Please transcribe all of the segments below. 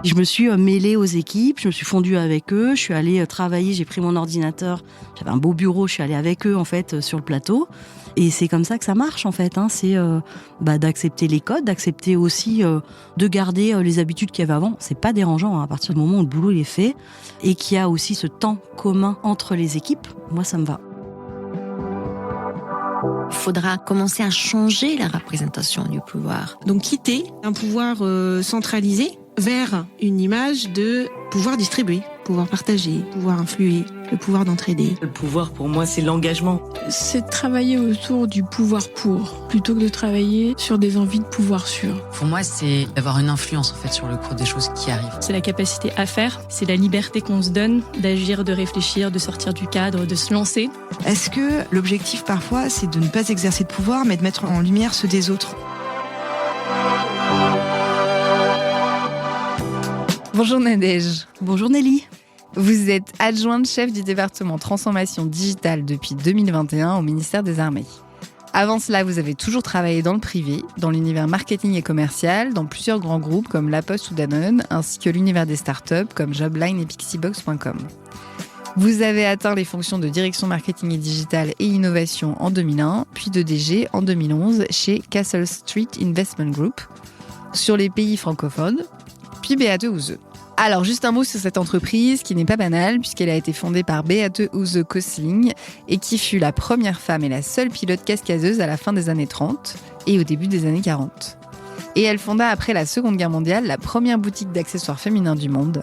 Je me suis mêlée aux équipes, je me suis fondue avec eux, je suis allée travailler, j'ai pris mon ordinateur, j'avais un beau bureau, je suis allée avec eux en fait sur le plateau. Et c'est comme ça que ça marche en fait, c'est d'accepter les codes, d'accepter aussi de garder les habitudes qu'il y avait avant. C'est pas dérangeant à partir du moment où le boulot est fait et qu'il y a aussi ce temps commun entre les équipes, moi ça me va. Il faudra commencer à changer la représentation du pouvoir. Donc quitter un pouvoir centralisé vers une image de pouvoir distribuer, pouvoir partager, pouvoir influer, le pouvoir d'entraider. Le pouvoir, pour moi, c'est l'engagement. C'est de travailler autour du pouvoir pour, plutôt que de travailler sur des envies de pouvoir sur. Pour moi, c'est d'avoir une influence en fait sur le cours des choses qui arrivent. C'est la capacité à faire, c'est la liberté qu'on se donne d'agir, de réfléchir, de sortir du cadre, de se lancer. Est-ce que l'objectif parfois, c'est de ne pas exercer de pouvoir, mais de mettre en lumière ceux des autres ? Bonjour Nadège. Bonjour Nelly. Vous êtes adjointe chef du département transformation digitale depuis 2021 au ministère des Armées. Avant cela, vous avez toujours travaillé dans le privé, dans l'univers marketing et commercial, dans plusieurs grands groupes comme La Poste ou Danone, ainsi que l'univers des startups comme Jobline et Pixiebox.com. Vous avez atteint les fonctions de direction marketing et digital et innovation en 2001, puis de DG en 2011 chez Castle Street Investment Group, sur les pays francophones, puis Beate Uhse. Alors, juste un mot sur cette entreprise qui n'est pas banale puisqu'elle a été fondée par Beate Uhse Kösling et qui fut la première femme et la seule pilote cascadeuse à la fin des années 30 et au début des années 40. Et elle fonda après la Seconde Guerre mondiale la première boutique d'accessoires féminins du monde.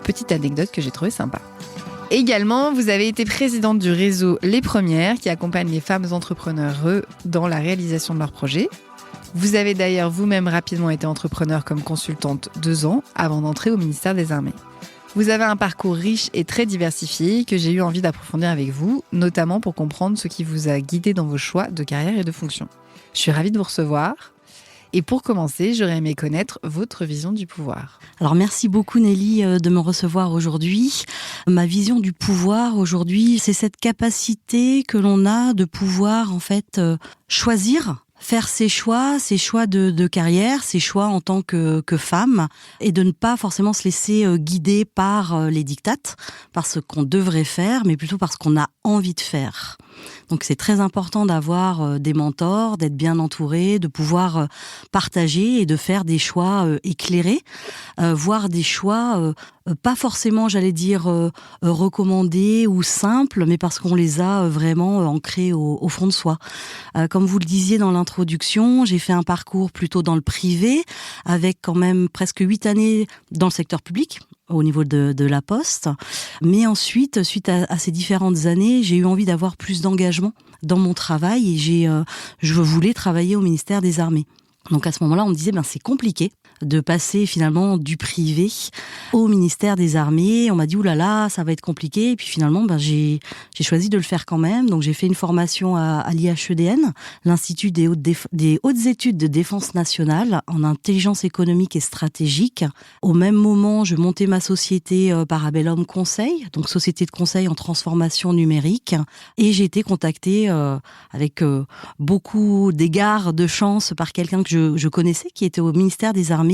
Petite anecdote que j'ai trouvée sympa. Également, vous avez été présidente du réseau Les Premières qui accompagne les femmes entrepreneurs dans la réalisation de leurs projets. Vous avez d'ailleurs vous-même rapidement été entrepreneur comme consultante 2 ans avant d'entrer au ministère des Armées. Vous avez un parcours riche et très diversifié que j'ai eu envie d'approfondir avec vous, notamment pour comprendre ce qui vous a guidé dans vos choix de carrière et de fonction. Je suis ravie de vous recevoir. Et pour commencer, j'aurais aimé connaître votre vision du pouvoir. Alors merci beaucoup Nelly de me recevoir aujourd'hui. Ma vision du pouvoir aujourd'hui, c'est cette capacité que l'on a de pouvoir en fait choisir, faire ses choix de carrière, ses choix en tant que femme, et de ne pas forcément se laisser guider par les dictates, par ce qu'on devrait faire, mais plutôt par ce qu'on a envie de faire. Donc c'est très important d'avoir des mentors, d'être bien entouré, de pouvoir partager et de faire des choix éclairés, voire des choix pas forcément, j'allais dire, recommandés ou simples, mais parce qu'on les a vraiment ancrés au fond de soi. Comme vous le disiez dans l'introduction, j'ai fait un parcours plutôt dans le privé, avec quand même presque 8 années dans le secteur public, au niveau de la Poste. Mais ensuite, suite à ces différentes années, j'ai eu envie d'avoir plus d'engagement dans mon travail et je voulais travailler au ministère des Armées. Donc à ce moment-là, on me disait, c'est compliqué de passer finalement du privé au ministère des Armées. On m'a dit, oulala, ça va être compliqué. Et puis finalement, j'ai choisi de le faire quand même. Donc j'ai fait une formation à l'IHEDN, l'Institut des hautes études de défense nationale en intelligence économique et stratégique. Au même moment, je montais ma société Parabellum Conseil, donc société de conseil en transformation numérique. Et j'ai été contactée avec beaucoup d'égards de chance par quelqu'un que je connaissais, qui était au ministère des Armées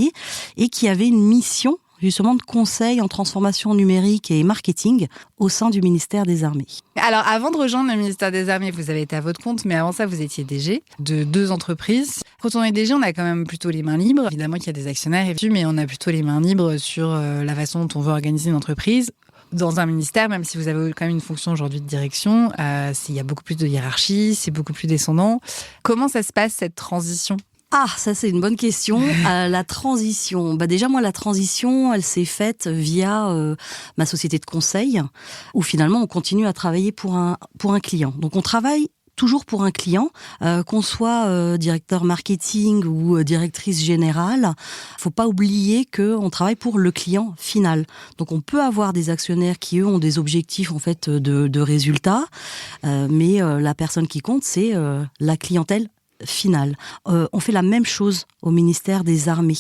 et qui avait une mission justement de conseil en transformation numérique et marketing au sein du ministère des Armées. Alors, avant de rejoindre le ministère des Armées, vous avez été à votre compte, mais avant ça, vous étiez DG de 2 entreprises. Quand on est DG, on a quand même plutôt les mains libres. Évidemment qu'il y a des actionnaires, mais on a plutôt les mains libres sur la façon dont on veut organiser une entreprise. Dans un ministère, même si vous avez quand même une fonction aujourd'hui de direction, il y a beaucoup plus de hiérarchie, c'est beaucoup plus descendant. Comment ça se passe, cette transition ? Ah, ça c'est une bonne question. La transition. Déjà moi la transition, elle s'est faite via ma société de conseil, où finalement on continue à travailler pour un client. Donc on travaille toujours pour un client, qu'on soit directeur marketing ou directrice générale. Faut pas oublier qu'on travaille pour le client final. Donc on peut avoir des actionnaires qui eux ont des objectifs en fait de résultats, mais la personne qui compte c'est la clientèle final. On fait la même chose au ministère des Armées.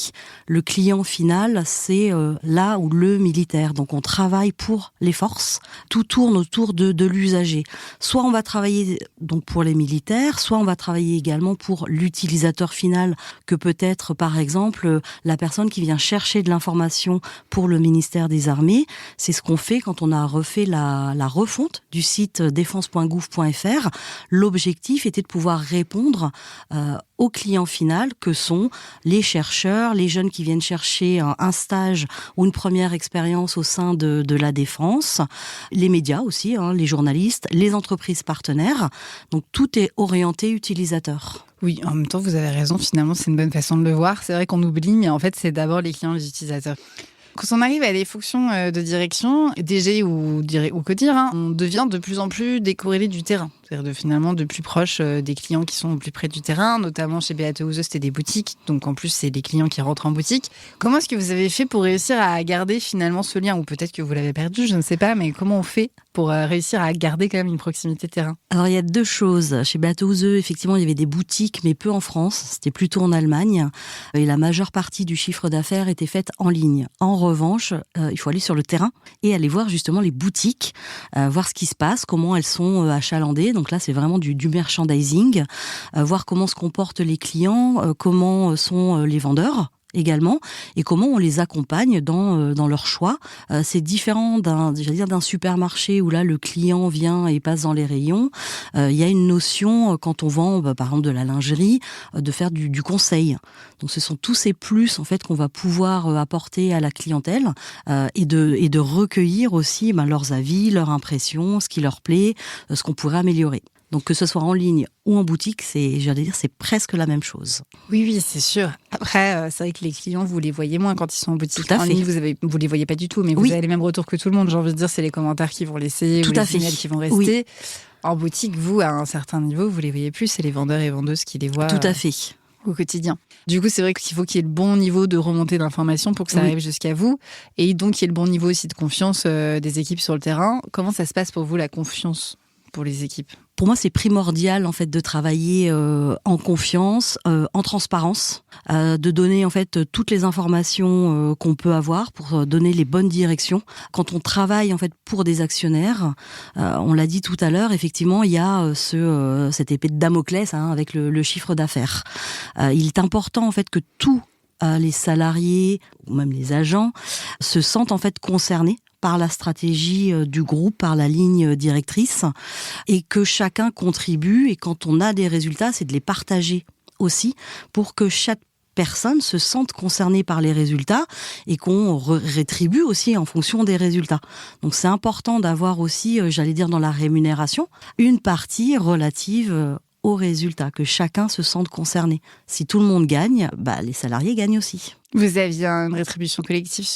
Le client final, c'est là où le militaire. Donc on travaille pour les forces. Tout tourne autour de l'usager. Soit on va travailler donc pour les militaires, soit on va travailler également pour l'utilisateur final, que peut être par exemple la personne qui vient chercher de l'information pour le ministère des Armées. C'est ce qu'on fait quand on a refait la refonte du site défense.gouv.fr. L'objectif était de pouvoir répondre au client final, que sont les chercheurs, les jeunes qui viennent chercher un stage ou une première expérience au sein de la défense, les médias aussi, les journalistes, les entreprises partenaires. Donc tout est orienté utilisateur. Oui, en même temps, vous avez raison, finalement, c'est une bonne façon de le voir. C'est vrai qu'on oublie, mais en fait, c'est d'abord les clients, les utilisateurs. Quand on arrive à des fonctions de direction, DG ou CODIR, on devient de plus en plus décorrélé du terrain. C'est-à-dire finalement de plus proche des clients qui sont au plus près du terrain, notamment chez Beate Uhse, c'était des boutiques, donc en plus c'est des clients qui rentrent en boutique. Comment est-ce que vous avez fait pour réussir à garder finalement ce lien, ou peut-être que vous l'avez perdu, je ne sais pas, mais comment on fait pour réussir à garder quand même une proximité terrain? Alors il y a deux choses. Chez Beate Uhse, effectivement, il y avait des boutiques, mais peu en France, c'était plutôt en Allemagne, et la majeure partie du chiffre d'affaires était faite en ligne. En revanche, il faut aller sur le terrain et aller voir justement les boutiques, voir ce qui se passe, comment elles sont achalandées. Donc là, c'est vraiment du merchandising, voir comment se comportent les clients, comment sont les vendeurs également, et comment on les accompagne dans leur choix. C'est différent d'un supermarché où là le client vient et passe dans les rayons. Il y a une notion, quand on vend par exemple de la lingerie, de faire du conseil. Donc ce sont tous ces plus en fait qu'on va pouvoir apporter à la clientèle, et de recueillir aussi leurs avis, leurs impressions, ce qui leur plaît, ce qu'on pourrait améliorer. Donc que ce soit en ligne ou en boutique, c'est presque la même chose. Oui, c'est sûr. Après, c'est vrai que les clients, vous les voyez moins quand ils sont en boutique. Tout à fait. En ligne, vous les voyez pas du tout, mais vous avez les mêmes retours que tout le monde. J'ai envie de dire, c'est les commentaires qui vont laisser, ou les emails qui vont rester. Oui. En boutique, vous, à un certain niveau, vous les voyez plus. C'est les vendeurs et vendeuses qui les voient. Tout à fait. Au quotidien. Du coup, c'est vrai qu'il faut qu'il y ait le bon niveau de remontée d'information pour que ça arrive jusqu'à vous. Et donc, qu'il y ait le bon niveau aussi de confiance des équipes sur le terrain. Comment ça se passe pour vous, la confiance pour les équipes? Pour moi, c'est primordial en fait de travailler en confiance, en transparence, de donner en fait toutes les informations qu'on peut avoir pour donner les bonnes directions. Quand on travaille en fait pour des actionnaires, on l'a dit tout à l'heure, effectivement, il y a cette épée de Damoclès avec le chiffre d'affaires. Il est important en fait que tous les salariés ou même les agents se sentent en fait concernés par la stratégie du groupe, par la ligne directrice, et que chacun contribue. Et quand on a des résultats, c'est de les partager aussi pour que chaque personne se sente concernée par les résultats et qu'on rétribue aussi en fonction des résultats. Donc c'est important d'avoir aussi, dans la rémunération, une partie relative aux résultats, que chacun se sente concerné. Si tout le monde gagne, les salariés gagnent aussi. Vous aviez une rétribution collective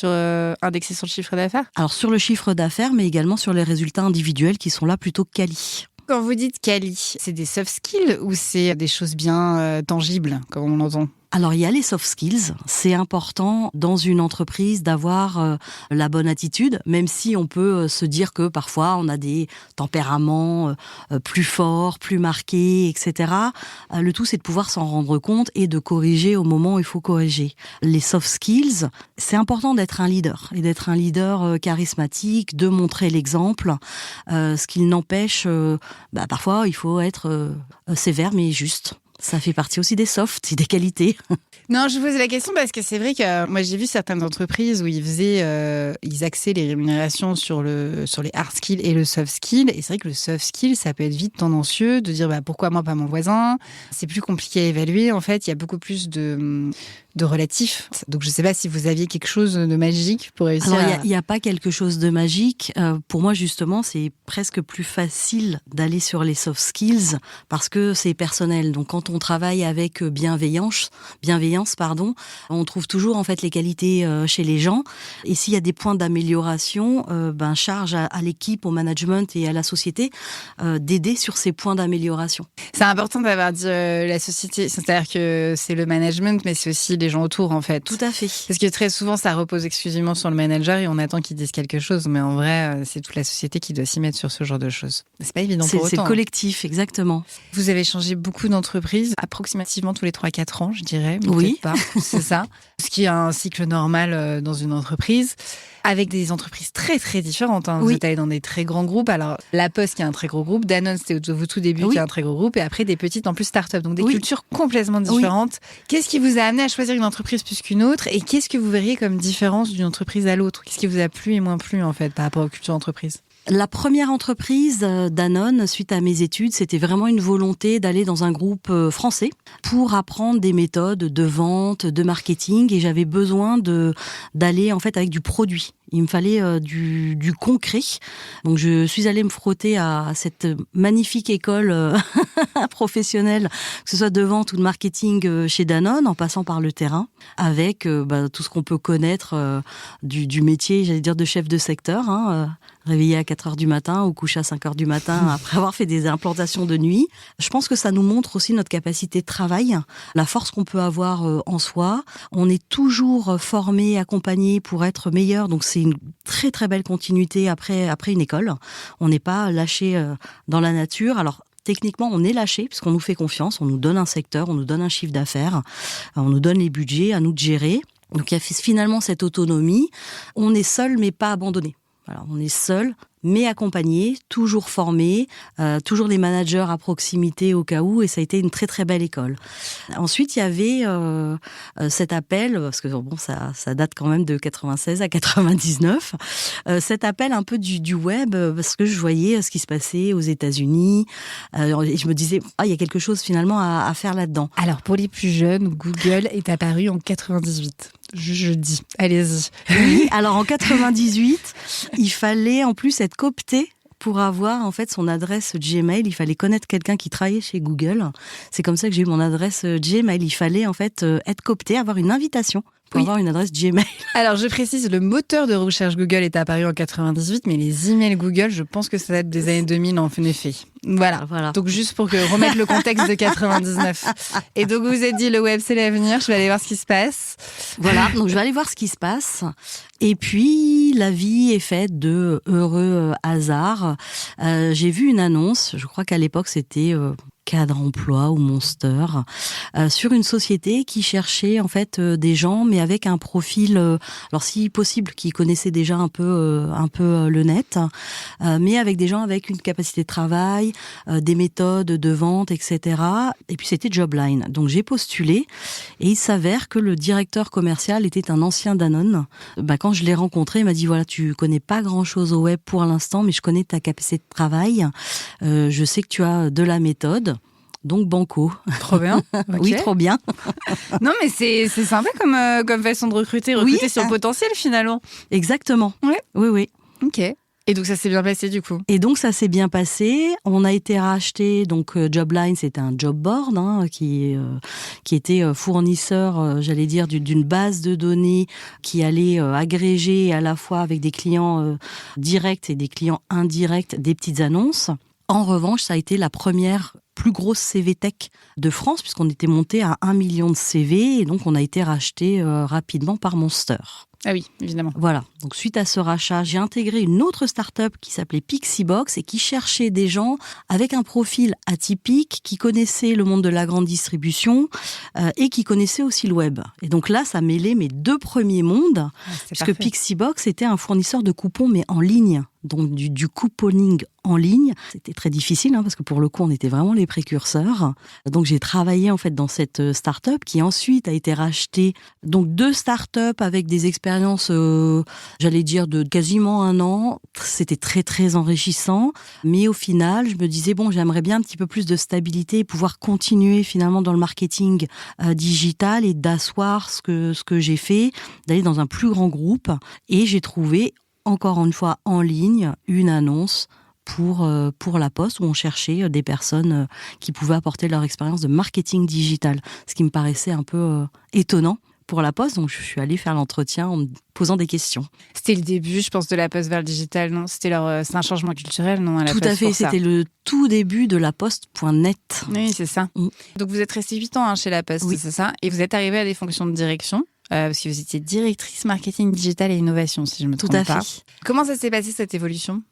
indexée sur le chiffre d'affaires? Alors sur le chiffre d'affaires, mais également sur les résultats individuels qui sont là plutôt quali. Quand vous dites quali, c'est des soft skills ou c'est des choses bien tangibles, comme on l'entend? Alors, il y a les soft skills. C'est important dans une entreprise d'avoir la bonne attitude, même si on peut se dire que parfois on a des tempéraments plus forts, plus marqués, etc. Le tout, c'est de pouvoir s'en rendre compte et de corriger au moment où il faut corriger. Les soft skills, c'est important d'être un leader et d'être un leader charismatique, de montrer l'exemple. Ce qui n'empêche, parfois, il faut être sévère mais juste. Ça fait partie aussi des softs et des qualités. Non, je vous pose la question parce que c'est vrai que moi j'ai vu certaines entreprises où ils axaient les rémunérations sur les hard skills et le soft skill. Et c'est vrai que le soft skill, ça peut être vite tendancieux de dire pourquoi moi pas mon voisin. C'est plus compliqué à évaluer. En fait, il y a beaucoup plus de relatif. Donc je ne sais pas si vous aviez quelque chose de magique pour réussir. Alors il n'y a pas quelque chose de magique. Pour moi justement, c'est presque plus facile d'aller sur les soft skills parce que c'est personnel. Donc quand on travaille avec bienveillance, on trouve toujours en fait les qualités chez les gens. Et s'il y a des points d'amélioration, charge à l'équipe, au management et à la société d'aider sur ces points d'amélioration. C'est important d'avoir dit la société, c'est-à-dire que c'est le management, mais c'est aussi les gens autour en fait. Tout à fait. Parce que très souvent ça repose exclusivement sur le manager et on attend qu'il dise quelque chose, mais en vrai c'est toute la société qui doit s'y mettre sur ce genre de choses. C'est pas évident pour autant. C'est collectif, exactement. Vous avez changé beaucoup d'entreprises. entreprise, approximativement tous les 3-4 ans, je dirais. Mais Oui. peut-être pas, c'est ça. Ce qui est un cycle normal dans une entreprise. Avec des entreprises très très différentes. Vous êtes allé dans des très grands groupes. Alors, La Poste qui est un très gros groupe, Danone c'était au tout début qui est un très gros groupe, et après des petites en plus start-up. Donc des cultures complètement différentes. Qu'est-ce qui vous a amené à choisir une entreprise plus qu'une autre, et qu'est-ce que vous verriez comme différence d'une entreprise à l'autre? Qu'est-ce qui vous a plu et moins plu en fait par rapport aux cultures d'entreprise? La première entreprise, Danone, suite à mes études, c'était vraiment une volonté d'aller dans un groupe français pour apprendre des méthodes de vente, de marketing, et j'avais besoin d'aller en fait avec du produit. Il me fallait du concret. Donc je suis allée me frotter à cette magnifique école professionnelle, que ce soit de vente ou de marketing chez Danone, en passant par le terrain, avec tout ce qu'on peut connaître du métier, j'allais dire de chef de secteur, réveillé à 4h du matin ou couché à 5h du matin après avoir fait des implantations de nuit. Je pense que ça nous montre aussi notre capacité de travail, la force qu'on peut avoir en soi. On est toujours formé, accompagné pour être meilleur, donc c'est une très très belle continuité après une école. On n'est pas lâché dans la nature. Alors techniquement, on est lâché puisqu'on nous fait confiance, on nous donne un secteur, on nous donne un chiffre d'affaires, on nous donne les budgets, à nous de gérer. Donc il y a finalement cette autonomie. On est seul mais pas abandonné. Alors, on est seul, mais accompagné, toujours formé, toujours les managers à proximité au cas où, et ça a été une très très belle école. Ensuite, il y avait cet appel, parce que bon, ça date quand même de 96 à 99, cet appel un peu du web, parce que je voyais ce qui se passait aux États-Unis, et je me disais, il y a quelque chose finalement à faire là-dedans. Alors, pour les plus jeunes, Google est apparu en 98. Je dis, allez-y. Oui, alors en 98, il fallait en plus être coopté pour avoir en fait son adresse Gmail. Il fallait connaître quelqu'un qui travaillait chez Google. C'est comme ça que j'ai eu mon adresse Gmail. Il fallait en fait être coopté, avoir une invitation pour avoir une adresse Gmail. Alors je précise, le moteur de recherche Google est apparu en 98, mais les emails Google, je pense que ça date des années 2000 en effet. Voilà. Donc juste pour remettre le contexte de 99. Et donc vous vous êtes dit, le web c'est l'avenir, je vais aller voir ce qui se passe. Voilà, donc je vais aller voir ce qui se passe. Et puis la vie est faite de heureux hasards. J'ai vu une annonce, je crois qu'à l'époque c'était Cadre Emploi ou Monster, sur une société qui cherchait en fait des gens, mais avec un profil, alors si possible, qui connaissaient déjà un peu le net, mais avec des gens avec une capacité de travail, des méthodes de vente, etc. Et puis c'était Jobline. Donc j'ai postulé, et il s'avère que le directeur commercial était un ancien Danone. Quand je l'ai rencontré, il m'a dit voilà, tu connais pas grand-chose au web pour l'instant, mais je connais ta capacité de travail. Je sais que tu as de la méthode. Donc banco. Trop bien. Okay. Oui, trop bien. Non, mais c'est sympa comme façon de recruter sur le potentiel finalement. Exactement. Ouais. Oui. Ok. Et donc ça s'est bien passé du coup. Et donc ça s'est bien passé. On a été racheté. Donc Jobline, c'était un job board qui était fournisseur, j'allais dire, d'une base de données qui allait agréger à la fois avec des clients directs et des clients indirects des petites annonces. En revanche, ça a été la première plus grosse CV Tech de France, puisqu'on était monté à 1 million de CV, et donc on a été racheté rapidement par Monster. Ah oui, évidemment. Voilà. Donc, suite à ce rachat, j'ai intégré une autre start-up qui s'appelait Pixiebox et qui cherchait des gens avec un profil atypique, qui connaissaient le monde de la grande distribution et qui connaissaient aussi le web. Et donc là, ça mêlait mes deux premiers mondes, puisque Pixiebox était un fournisseur de coupons, mais en ligne. Donc du couponing en ligne. C'était très difficile, parce que pour le coup, on était vraiment les précurseurs. Donc j'ai travaillé en fait dans cette start-up qui ensuite a été rachetée. Donc 2 start-up avec des expériences, j'allais dire, de quasiment 1 an. C'était très très enrichissant. Mais au final, je me disais, j'aimerais bien un petit peu plus de stabilité et pouvoir continuer finalement dans le marketing digital et d'asseoir ce que j'ai fait, d'aller dans un plus grand groupe. Et j'ai trouvé, encore une fois, en ligne, une annonce pour La Poste, où on cherchait des personnes qui pouvaient apporter leur expérience de marketing digital, ce qui me paraissait un peu étonnant pour La Poste. Donc je suis allée faire l'entretien en me posant des questions. C'était le début, je pense, de La Poste vers le digital, non ? C'est un changement culturel, non, à La Tout Poste, à fait, c'était le tout début de laposte.net. Oui, c'est ça. Donc vous êtes restée 8 ans chez La Poste, c'est ça ? Et vous êtes arrivée à des fonctions de direction, parce que vous étiez directrice marketing digital et innovation, si je ne me trompe pas. Tout à fait. Comment ça s'est passé, cette évolution ?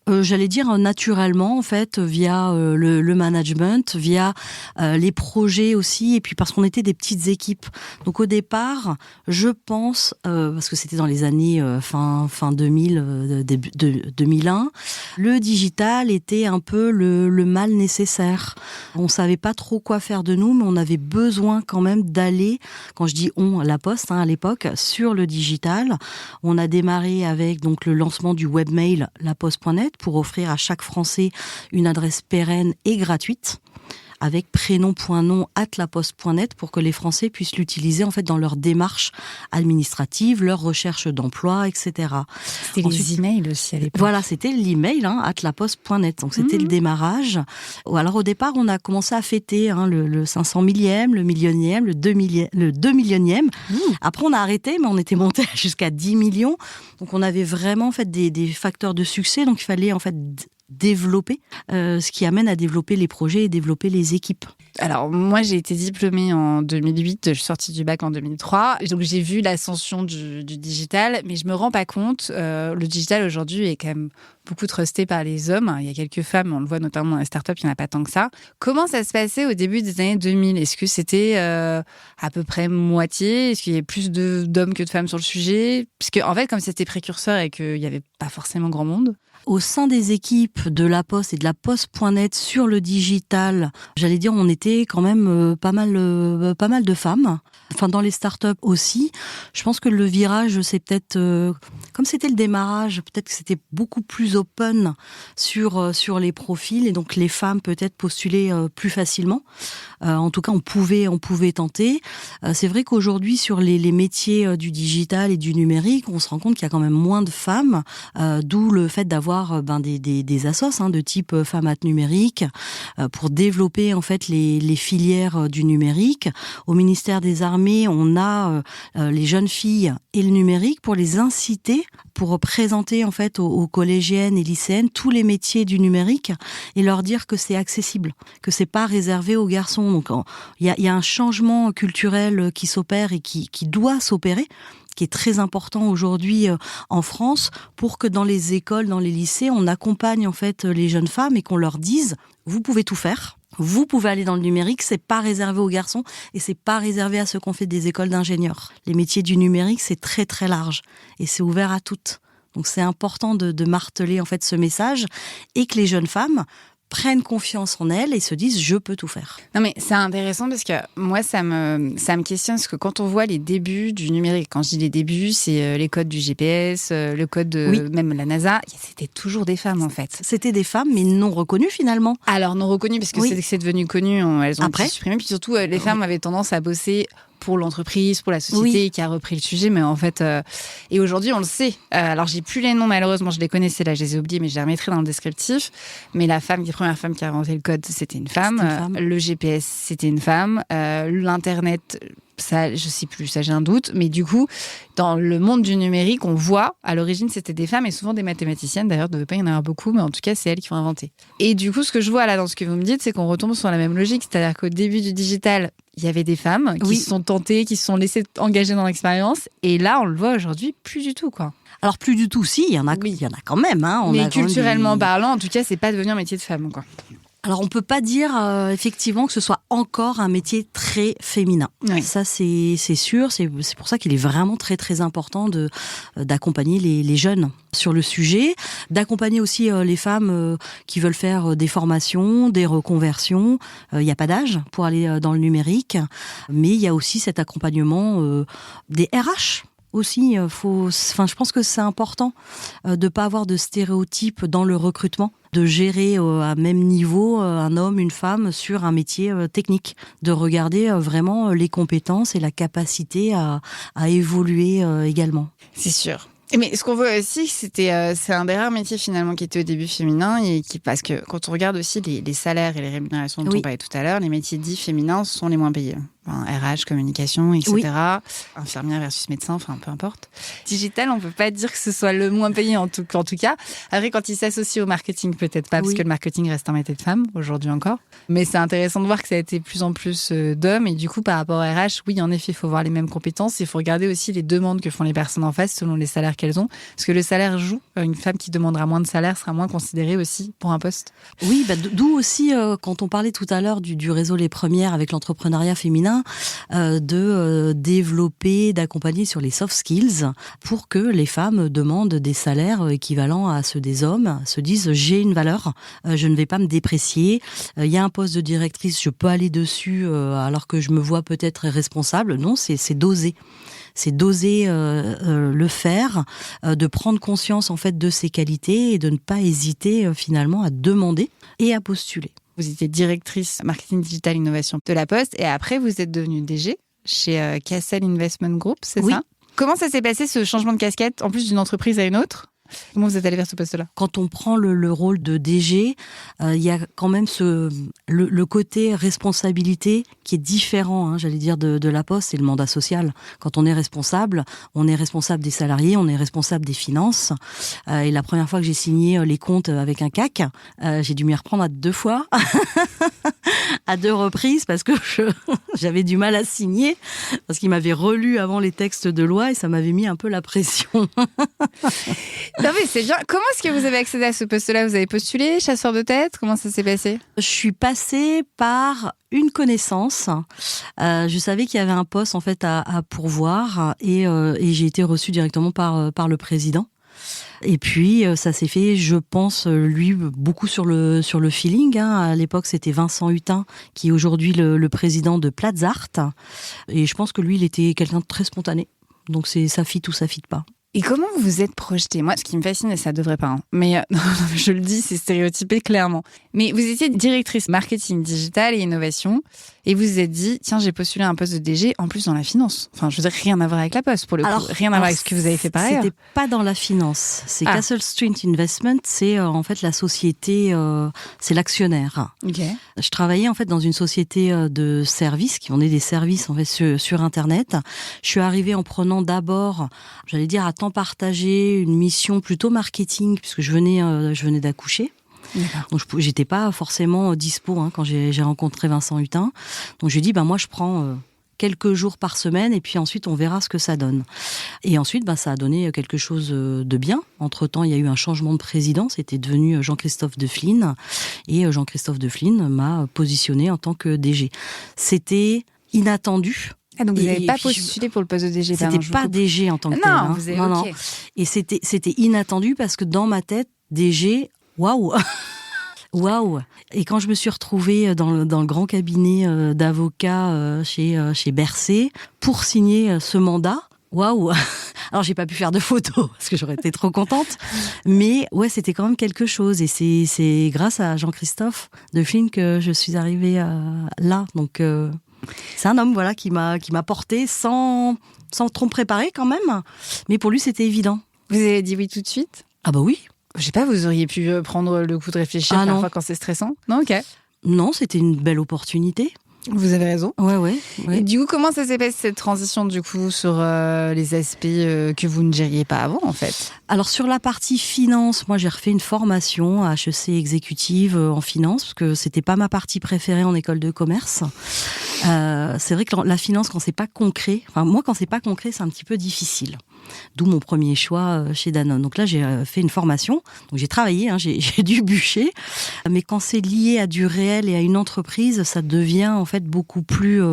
J'allais dire naturellement en fait via le management, via les projets aussi, et puis parce qu'on était des petites équipes. Donc au départ, je pense parce que c'était dans les années fin 2000, début 2001, le digital était un peu le mal nécessaire. On savait pas trop quoi faire de nous, mais on avait besoin quand même d'aller, quand je dis on, La Poste à l'époque, sur le digital. On a démarré avec donc le lancement du webmail laposte.net pour offrir à chaque Français une adresse pérenne et gratuite avec prénom.nom @laposte.net pour que les Français puissent l'utiliser en fait dans leur démarche administrative, leur recherche d'emploi, etc. C'était les emails aussi à l'époque. Voilà, c'était l'email @laposte.net. Donc c'était le démarrage. Alors au départ, on a commencé à fêter le 500 millième, le millionième, le 2 millionième. Après, on a arrêté, mais on était monté jusqu'à 10 millions. Donc on avait vraiment en fait des facteurs de succès. Donc il fallait en fait développer, ce qui amène à développer les projets et développer les équipes. Alors, moi, j'ai été diplômée en 2008, je suis sortie du bac en 2003, donc j'ai vu l'ascension du digital, mais je me rends pas compte, le digital aujourd'hui est quand même beaucoup trusté par les hommes. Il y a quelques femmes, on le voit notamment dans les startups, il n'y en a pas tant que ça. Comment ça se passait au début des années 2000 ? Est-ce que c'était à peu près moitié ? Est-ce qu'il y avait plus d'hommes que de femmes sur le sujet ? Parce que, en fait, comme c'était précurseur et qu'il n'y avait pas forcément grand monde. Au sein des équipes de La Poste et de laposte.net sur le digital, j'allais dire, on était quand même pas mal de femmes. Enfin, dans les startups aussi. Je pense que le virage, c'est peut-être, comme c'était le démarrage, peut-être que c'était beaucoup plus open sur les profils et donc les femmes peut-être postulaient plus facilement. En tout cas, on pouvait tenter. C'est vrai qu'aujourd'hui, sur les métiers du digital et du numérique, on se rend compte qu'il y a quand même moins de femmes, d'où le fait d'avoir des assos de type Femmes Numérique pour développer en fait les filières du numérique. Au ministère des Armées, on a les jeunes filles et le numérique pour les inciter, pour présenter en fait aux collégiennes et lycéennes tous les métiers du numérique et leur dire que c'est accessible, que c'est pas réservé aux garçons. Donc il y a un changement culturel qui s'opère et qui doit s'opérer, qui est très important aujourd'hui en France, pour que dans les écoles, dans les lycées, on accompagne en fait les jeunes femmes et qu'on leur dise vous pouvez tout faire. Vous pouvez aller dans le numérique, c'est pas réservé aux garçons et c'est pas réservé à ceux qu'on fait des écoles d'ingénieurs. Les métiers du numérique, c'est très très large et c'est ouvert à toutes. Donc c'est important de marteler en fait ce message et que les jeunes femmes prennent confiance en elles et se disent je peux tout faire. Non mais c'est intéressant parce que moi ça me questionne parce que quand on voit les débuts du numérique, quand je dis les débuts, c'est les codes du GPS, le code de même la NASA, c'était toujours des femmes en fait. C'était des femmes mais non reconnues finalement. Alors non reconnues parce que c'est devenu connu, elles ont été supprimées, puis surtout les femmes avaient tendance à bosser pour l'entreprise, pour la société qui a repris le sujet, mais en fait et aujourd'hui on le sait, alors j'ai plus les noms malheureusement, je les connaissais là, je les ai oubliés mais je les remettrai dans le descriptif, mais la première femme qui a inventé le code c'était une femme, le GPS c'était une femme, l'internet ça je sais plus, ça j'ai un doute, mais du coup dans le monde du numérique on voit à l'origine c'était des femmes et souvent des mathématiciennes, d'ailleurs il ne devait pas y en avoir beaucoup mais en tout cas c'est elles qui ont inventé. Et du coup ce que je vois là dans ce que vous me dites c'est qu'on retombe sur la même logique, c'est-à-dire qu'au début du digital il y avait des femmes qui se sont tentées, qui se sont laissées engager dans l'expérience et là on le voit aujourd'hui plus du tout quoi. Alors plus du tout, si, il y en a quand même. Mais culturellement parlant, en tout cas, c'est pas devenu un métier de femme, quoi. Alors on peut pas dire effectivement que ce soit encore un métier très féminin. Oui. Ça c'est sûr, c'est pour ça qu'il est vraiment très très important d'accompagner les jeunes sur le sujet, d'accompagner aussi les femmes qui veulent faire des formations, des reconversions. Il n'y a pas d'âge pour aller dans le numérique, mais il y a aussi cet accompagnement des RH. Aussi, je pense que c'est important de pas avoir de stéréotypes dans le recrutement, de gérer à même niveau un homme, une femme sur un métier technique, de regarder vraiment les compétences et la capacité à évoluer également. C'est sûr. Mais ce qu'on voit aussi, c'est un des rares métiers finalement qui était au début féminin et parce que quand on regarde aussi les salaires et les rémunérations dont on parlait tout à l'heure, les métiers dits féminins sont les moins payés. RH, communication, etc. Oui. Infirmière versus médecin, enfin peu importe. Digital, on peut pas dire que ce soit le moins payé en tout cas. Après, quand il s'associe au marketing, peut-être pas, parce que le marketing reste un métier de femme, aujourd'hui encore. Mais c'est intéressant de voir que ça a été de plus en plus d'hommes. Et du coup, par rapport au RH, oui, en effet, il faut voir les mêmes compétences. Il faut regarder aussi les demandes que font les personnes en face selon les salaires qu'elles ont. Parce que le salaire joue. Une femme qui demandera moins de salaire sera moins considérée aussi pour un poste. Oui, d'où aussi, quand on parlait tout à l'heure du réseau Les Premières avec l'entrepreneuriat féminin, de développer, d'accompagner sur les soft skills pour que les femmes demandent des salaires équivalents à ceux des hommes, se disent j'ai une valeur, je ne vais pas me déprécier, il y a un poste de directrice, je peux aller dessus alors que je me vois peut-être responsable. Non, c'est d'oser. C'est d'oser le faire, de prendre conscience en fait de ses qualités et de ne pas hésiter finalement à demander et à postuler. Vous étiez directrice marketing digital innovation de La Poste et après vous êtes devenue DG chez Cassel Investment Group, c'est ça ? Comment ça s'est passé ce changement de casquette en plus d'une entreprise à une autre ? Comment vous êtes allée vers ce poste-là ? Quand on prend le rôle de DG, il y a quand même le côté responsabilité qui est différent, j'allais dire, de La Poste, c'est le mandat social. Quand on est responsable des salariés, on est responsable des finances. Et la première fois que j'ai signé les comptes avec un CAC, j'ai dû m'y reprendre à 2 fois, à 2 reprises, parce que j'avais du mal à signer, parce qu'il m'avait relu avant les textes de loi et ça m'avait mis un peu la pression. Non mais c'est bien. Comment est-ce que vous avez accédé à ce poste-là ? Vous avez postulé, chasseur de tête ? Comment ça s'est passé ? Je suis passée par une connaissance. Je savais qu'il y avait un poste en fait à pourvoir et j'ai été reçue directement par le président. Et puis ça s'est fait, je pense, lui beaucoup sur le feeling. À l'époque, c'était Vincent Hutin qui est aujourd'hui le président de Platzart. Et je pense que lui, il était quelqu'un de très spontané. Donc c'est ça fit ou ça fit pas. Et comment vous vous êtes projeté ? Moi, ce qui me fascine, et ça devrait pas, mais non, je le dis, c'est stéréotypé clairement. Mais vous étiez directrice marketing digital et innovation, et vous vous êtes dit, tiens, j'ai postulé un poste de DG, en plus dans la finance. Enfin, je veux dire, rien à voir avec La Poste, pour le coup. Rien à voir avec ce que vous avez fait par ailleurs. C'était pas dans la finance. C'est Castle Street Investment, c'est en fait la société, c'est l'actionnaire. Okay. Je travaillais en fait dans une société de services, qui vendait des services en fait sur Internet. Je suis arrivée en prenant d'abord, j'allais dire, à temps partagé, une mission plutôt marketing, puisque je venais d'accoucher. D'accord. Donc j'étais pas forcément dispo quand j'ai rencontré Vincent Hutin. Donc je lui ai dit moi je prends quelques jours par semaine et puis ensuite on verra ce que ça donne. Et ensuite ça a donné quelque chose de bien. Entre-temps, il y a eu un changement de président, c'était devenu Jean-Christophe Defline et Jean-Christophe Defline m'a positionné en tant que DG. C'était inattendu. Ah, donc vous n'avez pas postulé pour le poste de DG. C'était pas DG en tant que tel. Non, vous avez non. Et c'était inattendu parce que dans ma tête, DG, waouh. Waouh! Et quand je me suis retrouvée dans le grand cabinet d'avocats chez Bercé pour signer ce mandat, waouh! Alors j'ai pas pu faire de photos parce que j'aurais été trop contente, mais ouais, c'était quand même quelque chose. Et c'est grâce à Jean-Christophe Defline que je suis arrivée là. Donc c'est un homme qui m'a porté sans trop me préparer quand même. Mais pour lui, c'était évident. Vous avez dit oui tout de suite ? Ah bah oui. Je sais pas, vous auriez pu prendre le coup de réfléchir parfois quand c'est stressant ? Non, ok. Non, c'était une belle opportunité. Vous avez raison. Ouais. Et du coup, comment ça s'est passé cette transition du coup sur les aspects que vous ne gériez pas avant en fait ? Alors sur la partie finance, moi j'ai refait une formation à HEC exécutive en finance parce que c'était pas ma partie préférée en école de commerce. C'est vrai que la finance quand c'est pas concret, quand c'est pas concret, c'est un petit peu difficile. D'où mon premier choix chez Danone. Donc là, j'ai fait une formation. Donc j'ai travaillé, j'ai dû bûcher. Mais quand c'est lié à du réel et à une entreprise, ça devient en fait beaucoup plus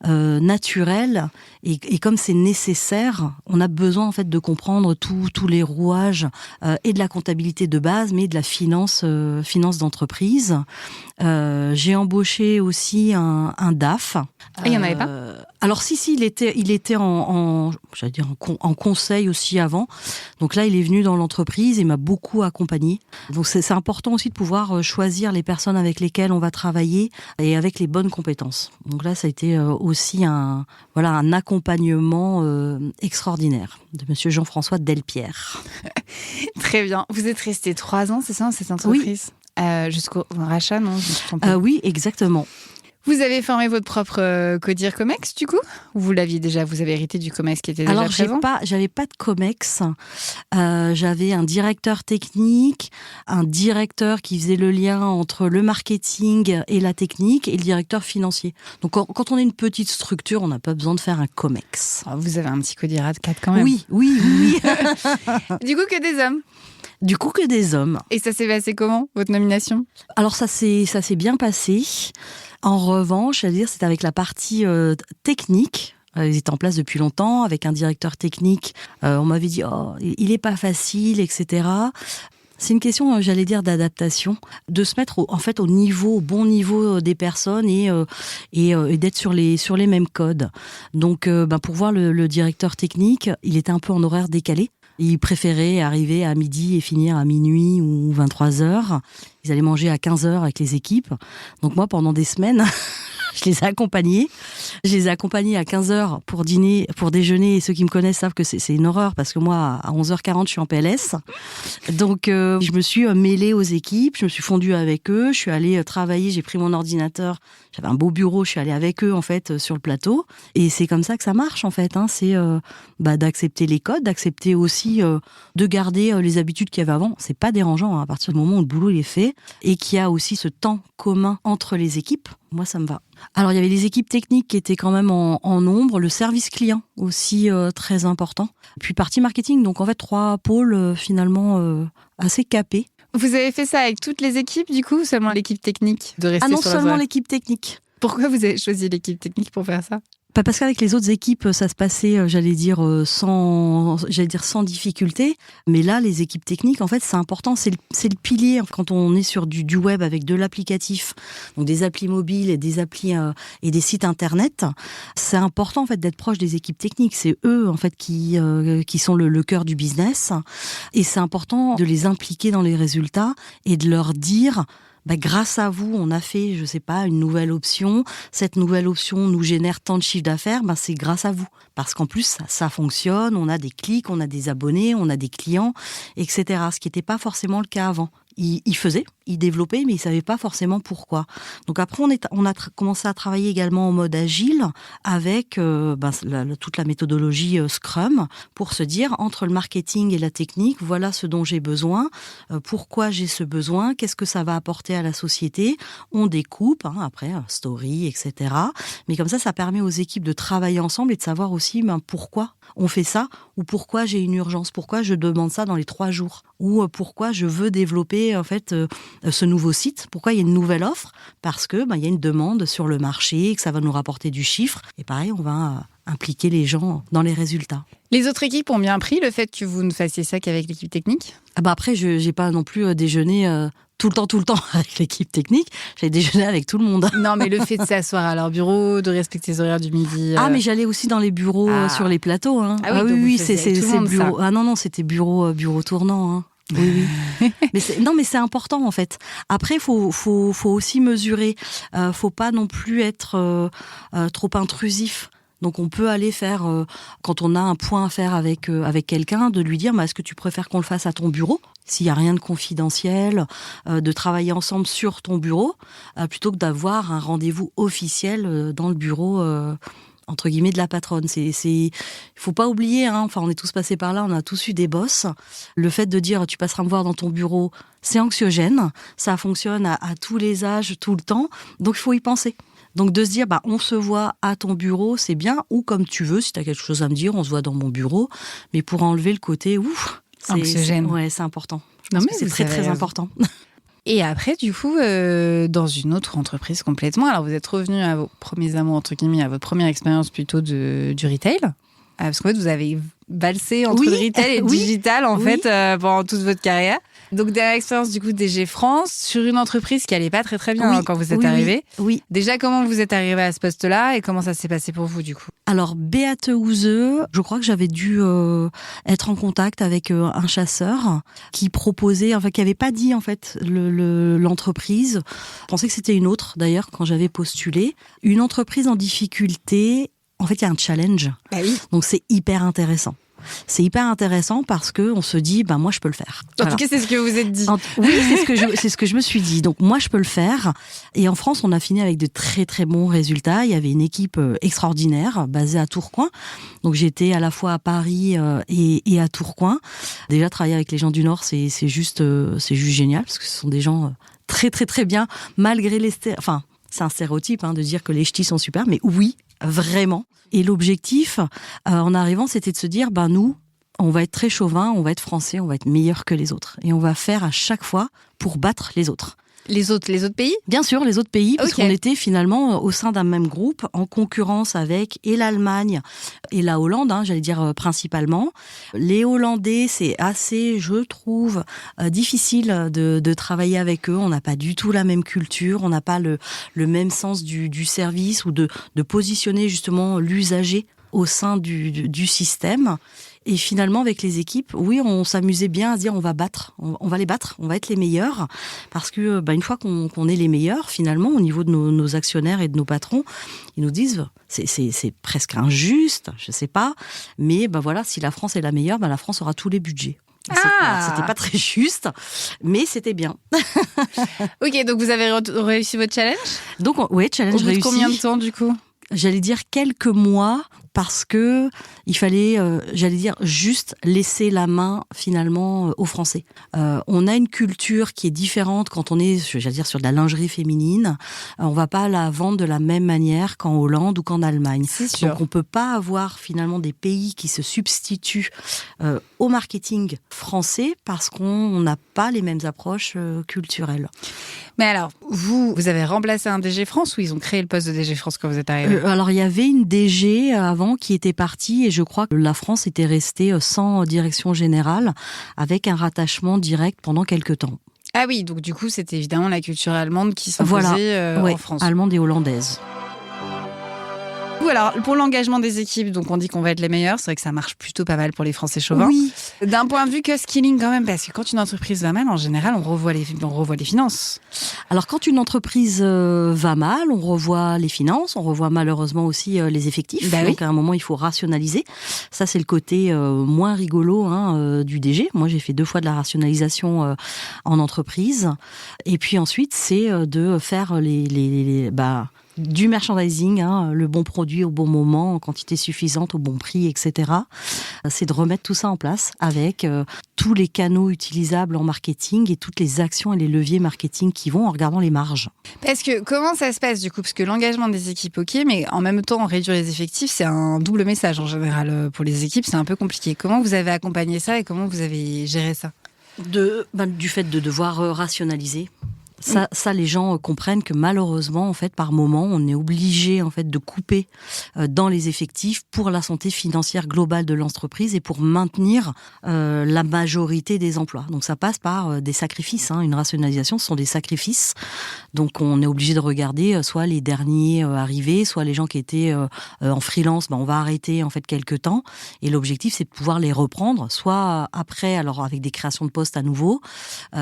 naturel. Et comme c'est nécessaire, on a besoin en fait de comprendre tous les rouages et de la comptabilité de base, mais de la finance d'entreprise. J'ai embauché aussi un DAF. Et il n'y en avait pas ? Alors si, il était en conseil aussi avant. Donc là, il est venu dans l'entreprise et m'a beaucoup accompagné. Donc c'est important aussi de pouvoir choisir les personnes avec lesquelles on va travailler et avec les bonnes compétences. Donc là, ça a été aussi un accompagnement extraordinaire de monsieur Jean-François Delpierre. Très bien. Vous êtes resté 3 ans, c'est ça, dans cette entreprise ? Oui. Jusqu'au rachat, non ? Oui, exactement. Vous avez formé votre propre Codir Comex, du coup ? Ou vous l'aviez déjà, vous avez hérité du Comex qui était déjà présent ? Alors, j'avais pas de Comex. J'avais un directeur technique, un directeur qui faisait le lien entre le marketing et la technique, et le directeur financier. Donc, quand on est une petite structure, on n'a pas besoin de faire un Comex. Vous avez un petit Codir 4 quand même. Oui. Du coup, que des hommes. Du coup, que des hommes. Et ça s'est passé comment, votre nomination ? Alors, ça s'est bien passé. En revanche, c'est-à-dire, c'était avec la partie technique. Ils étaient en place depuis longtemps, avec un directeur technique. On m'avait dit, il est pas facile, etc. C'est une question, j'allais dire, d'adaptation, de se mettre au bon niveau des personnes et d'être sur les mêmes codes. Donc, pour voir le directeur technique, il était un peu en horaire décalé. Ils préféraient arriver à midi et finir à minuit ou 23h. Ils allaient manger à 15h avec les équipes. Donc moi, pendant des semaines, je les ai accompagnés. Je les ai accompagnés à 15h pour déjeuner. Et ceux qui me connaissent savent que c'est une horreur parce que moi, à 11h40, je suis en PLS. Donc, je me suis mêlée aux équipes. Je me suis fondue avec eux. Je suis allée travailler. J'ai pris mon ordinateur. J'avais un beau bureau. Je suis allée avec eux, en fait, sur le plateau. Et c'est comme ça que ça marche, en fait. C'est d'accepter les codes, d'accepter aussi de garder les habitudes qu'il y avait avant. C'est pas dérangeant à partir du moment où le boulot il est fait et qu'il y a aussi ce temps commun entre les équipes. Moi, ça me va. Alors, il y avait les équipes techniques qui étaient quand même en nombre, le service client aussi très important. Puis partie marketing, donc en fait 3 pôles finalement assez capés. Vous avez fait ça avec toutes les équipes, du coup, ou seulement l'équipe technique de rester non, sur seulement horaires ? l'équipe technique. Pourquoi vous avez choisi l'équipe technique pour faire ça ? Parce qu'avec les autres équipes, ça se passait, j'allais dire sans difficulté. Mais là, les équipes techniques, en fait, c'est important. C'est le pilier quand on est sur du web avec de l'applicatif, donc des applis mobiles et des applis et des sites internet. C'est important, en fait, d'être proche des équipes techniques. C'est eux, en fait, qui sont le cœur du business. Et c'est important de les impliquer dans les résultats et de leur dire... grâce à vous, on a fait, je sais pas, une nouvelle option. Cette nouvelle option nous génère tant de chiffre d'affaires. C'est grâce à vous. Parce qu'en plus, ça fonctionne. On a des clics, on a des abonnés, on a des clients, etc. Ce qui n'était pas forcément le cas avant. Ils faisaient, ils développaient, mais ils savaient pas forcément pourquoi. Donc après, on a commencé à travailler également en mode agile avec toute la méthodologie Scrum pour se dire, entre le marketing et la technique, voilà ce dont j'ai besoin, pourquoi j'ai ce besoin, qu'est-ce que ça va apporter à la société. On découpe, après, story, etc. Mais comme ça permet aux équipes de travailler ensemble et de savoir aussi pourquoi on fait ça, ou pourquoi j'ai une urgence, pourquoi je demande ça dans les 3 jours, ou pourquoi je veux développer en fait ce nouveau site, pourquoi il y a une nouvelle offre, parce que il y a une demande sur le marché, que ça va nous rapporter du chiffre, et pareil, on va impliquer les gens dans les résultats. Les autres équipes ont bien pris le fait que vous ne fassiez ça qu'avec l'équipe technique ? Après, je n'ai pas non plus déjeuné tout le temps avec l'équipe technique. J'ai déjeuné avec tout le monde. Non, mais le fait de s'asseoir à leur bureau, de respecter les horaires du midi... mais j'allais aussi dans les bureaux sur les plateaux. Oui, c'est bureau. Non, c'était bureau tournant. Oui. mais c'est important en fait. Après, faut aussi mesurer. Faut pas non plus être trop intrusif. Donc on peut aller faire, quand on a un point à faire avec quelqu'un, de lui dire est-ce que tu préfères qu'on le fasse à ton bureau, s'il n'y a rien de confidentiel, de travailler ensemble sur ton bureau, plutôt que d'avoir un rendez-vous officiel dans le bureau entre guillemets de la patronne. Il faut pas oublier, on est tous passés par là, on a tous eu des boss. Le fait de dire tu passeras me voir dans ton bureau, c'est anxiogène, ça fonctionne à tous les âges, tout le temps, donc il faut y penser. Donc de se dire, on se voit à ton bureau, c'est bien, ou comme tu veux, si tu as quelque chose à me dire, on se voit dans mon bureau, mais pour enlever le côté, anxiogène. C'est important. Je pense que c'est très très important. Et après, du coup, dans une autre entreprise complètement, alors vous êtes revenu à vos premiers amours, entre guillemets, à votre première expérience plutôt du retail, parce qu'en fait, vous avez valsé entre le retail et le digital, fait, pendant toute votre carrière. Donc, dernière expérience, du coup, DG France, sur une entreprise qui allait pas très très bien quand vous êtes arrivé. Oui. Déjà, comment vous êtes arrivé à ce poste-là et comment ça s'est passé pour vous, du coup ? Alors, Beate Houzeux, je crois que j'avais dû être en contact avec un chasseur qui proposait, qui avait pas dit, en fait, l'entreprise. Je pensais que c'était une autre, d'ailleurs, quand j'avais postulé. Une entreprise en difficulté. En fait, il y a un challenge. Oui. Donc, c'est hyper intéressant. C'est hyper intéressant parce que on se dit, moi je peux le faire. En tout cas, c'est ce que vous êtes dit. Oui, c'est ce que je me suis dit. Donc moi je peux le faire. Et en France, on a fini avec de très très bons résultats. Il y avait une équipe extraordinaire basée à Tourcoing. Donc j'étais à la fois à Paris et à Tourcoing. Déjà travailler avec les gens du Nord, c'est juste génial parce que ce sont des gens très très très bien, malgré les c'est un stéréotype de dire que les ch'tis sont super, mais oui, vraiment. Et l'objectif, en arrivant, c'était de se dire, nous, on va être très chauvin, on va être français, on va être meilleur que les autres. Et on va faire à chaque fois pour battre les autres. Les autres pays ? Bien sûr, les autres pays, parce Okay. qu'on était finalement au sein d'un même groupe, en concurrence avec et l'Allemagne et la Hollande, j'allais dire principalement. Les Hollandais, c'est assez, je trouve, difficile de travailler avec eux. On n'a pas du tout la même culture, on n'a pas le même sens du service ou de positionner justement l'usager au sein du système. Et finalement, avec les équipes, oui, on s'amusait bien à se dire on va les battre, on va être les meilleurs. Parce que une fois qu'on est les meilleurs, finalement, au niveau de nos actionnaires et de nos patrons, ils nous disent c'est presque injuste, je sais pas, mais voilà, si la France est la meilleure, la France aura tous les budgets. C'était pas très juste, mais c'était bien. Ok, donc vous avez réussi votre challenge ? Donc, oui, challenge réussi. Au bout de combien de temps, du coup ? J'allais dire quelques mois, parce que il fallait, juste laisser la main finalement aux Français. On a une culture qui est différente quand on est, sur de la lingerie féminine. On va pas la vendre de la même manière qu'en Hollande ou qu'en Allemagne. C'est sûr. Donc on peut pas avoir finalement des pays qui se substituent au marketing français parce qu'on n'a pas les mêmes approches culturelles. Mais alors, vous avez remplacé un DG France ou ils ont créé le poste de DG France quand vous êtes arrivé ? Alors, il y avait une DG avant qui était partie et je crois que la France était restée sans direction générale avec un rattachement direct pendant quelques temps. Ah oui, donc du coup, c'était évidemment la culture allemande qui s'imposait en France. Allemande et hollandaise. Alors, pour l'engagement des équipes, donc on dit qu'on va être les meilleurs. C'est vrai que ça marche plutôt pas mal pour les Français chauvins. Oui. D'un point de vue que skilling quand même, parce que quand une entreprise va mal, en général, on revoit les finances. Alors, quand une entreprise va mal, on revoit les finances, on revoit malheureusement aussi les effectifs. Donc, à un moment, il faut rationaliser. Ça, c'est le côté moins rigolo du DG. Moi, j'ai fait 2 fois de la rationalisation en entreprise. Et puis ensuite, c'est de faire du merchandising, le bon produit au bon moment, en quantité suffisante, au bon prix, etc. C'est de remettre tout ça en place avec tous les canaux utilisables en marketing et toutes les actions et les leviers marketing qui vont en regardant les marges. Parce que comment ça se passe du coup ? Parce que l'engagement des équipes, ok, mais en même temps, réduire les effectifs, c'est un double message en général. Pour les équipes, c'est un peu compliqué. Comment vous avez accompagné ça et comment vous avez géré ça ? Du fait de devoir rationaliser. Ça, les gens comprennent que malheureusement, en fait, par moment, on est obligé, en fait, de couper dans les effectifs pour la santé financière globale de l'entreprise et pour maintenir la majorité des emplois. Donc, ça passe par des sacrifices. Une rationalisation, ce sont des sacrifices. Donc, on est obligé de regarder soit les derniers arrivés, soit les gens qui étaient en freelance. On va arrêter, en fait, quelques temps. Et l'objectif, c'est de pouvoir les reprendre, soit après, alors avec des créations de postes à nouveau,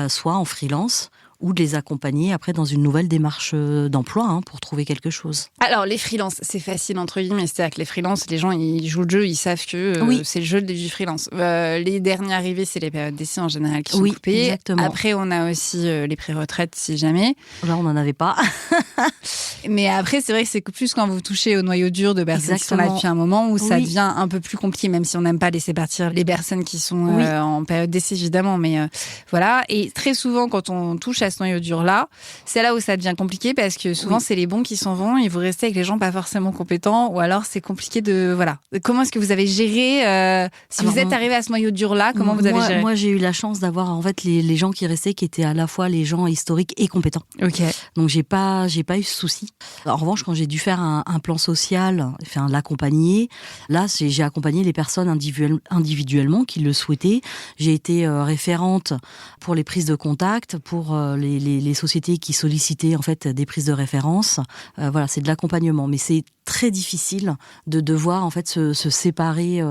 soit en freelance, ou de les accompagner après dans une nouvelle démarche d'emploi pour trouver quelque chose. Alors, les freelances, c'est facile entre guillemets. C'est-à-dire que les freelances, les gens, ils jouent le jeu, ils savent que c'est le jeu du freelance. Les derniers arrivés, c'est les périodes d'essai en général qui sont coupées. Exactement. Après, on a aussi les pré-retraites, si jamais. Là, on n'en avait pas. Mais après, c'est vrai que c'est plus quand vous touchez au noyau dur de personnes qui sont là depuis un moment où ça devient un peu plus compliqué, même si on n'aime pas laisser partir les personnes qui sont en période d'essai, évidemment. Mais voilà. Et très souvent, quand on touche à ce noyau dur-là, c'est là où ça devient compliqué parce que souvent, c'est les bons qui s'en vont et vous restez avec les gens pas forcément compétents ou alors c'est compliqué de... Voilà. Comment est-ce que vous avez géré vous êtes arrivé à ce noyau dur-là, comment vous avez géré ? Moi, j'ai eu la chance d'avoir en fait les gens qui restaient qui étaient à la fois les gens historiques et compétents. Ok. Donc, j'ai pas eu ce souci. En revanche, quand j'ai dû faire un plan social, l'accompagner, là, j'ai accompagné les personnes individuellement qui le souhaitaient. J'ai été référente pour les prises de contact, pour les sociétés qui sollicitaient en fait des prises de référence. Voilà, c'est de l'accompagnement, mais c'est très difficile de devoir en fait se séparer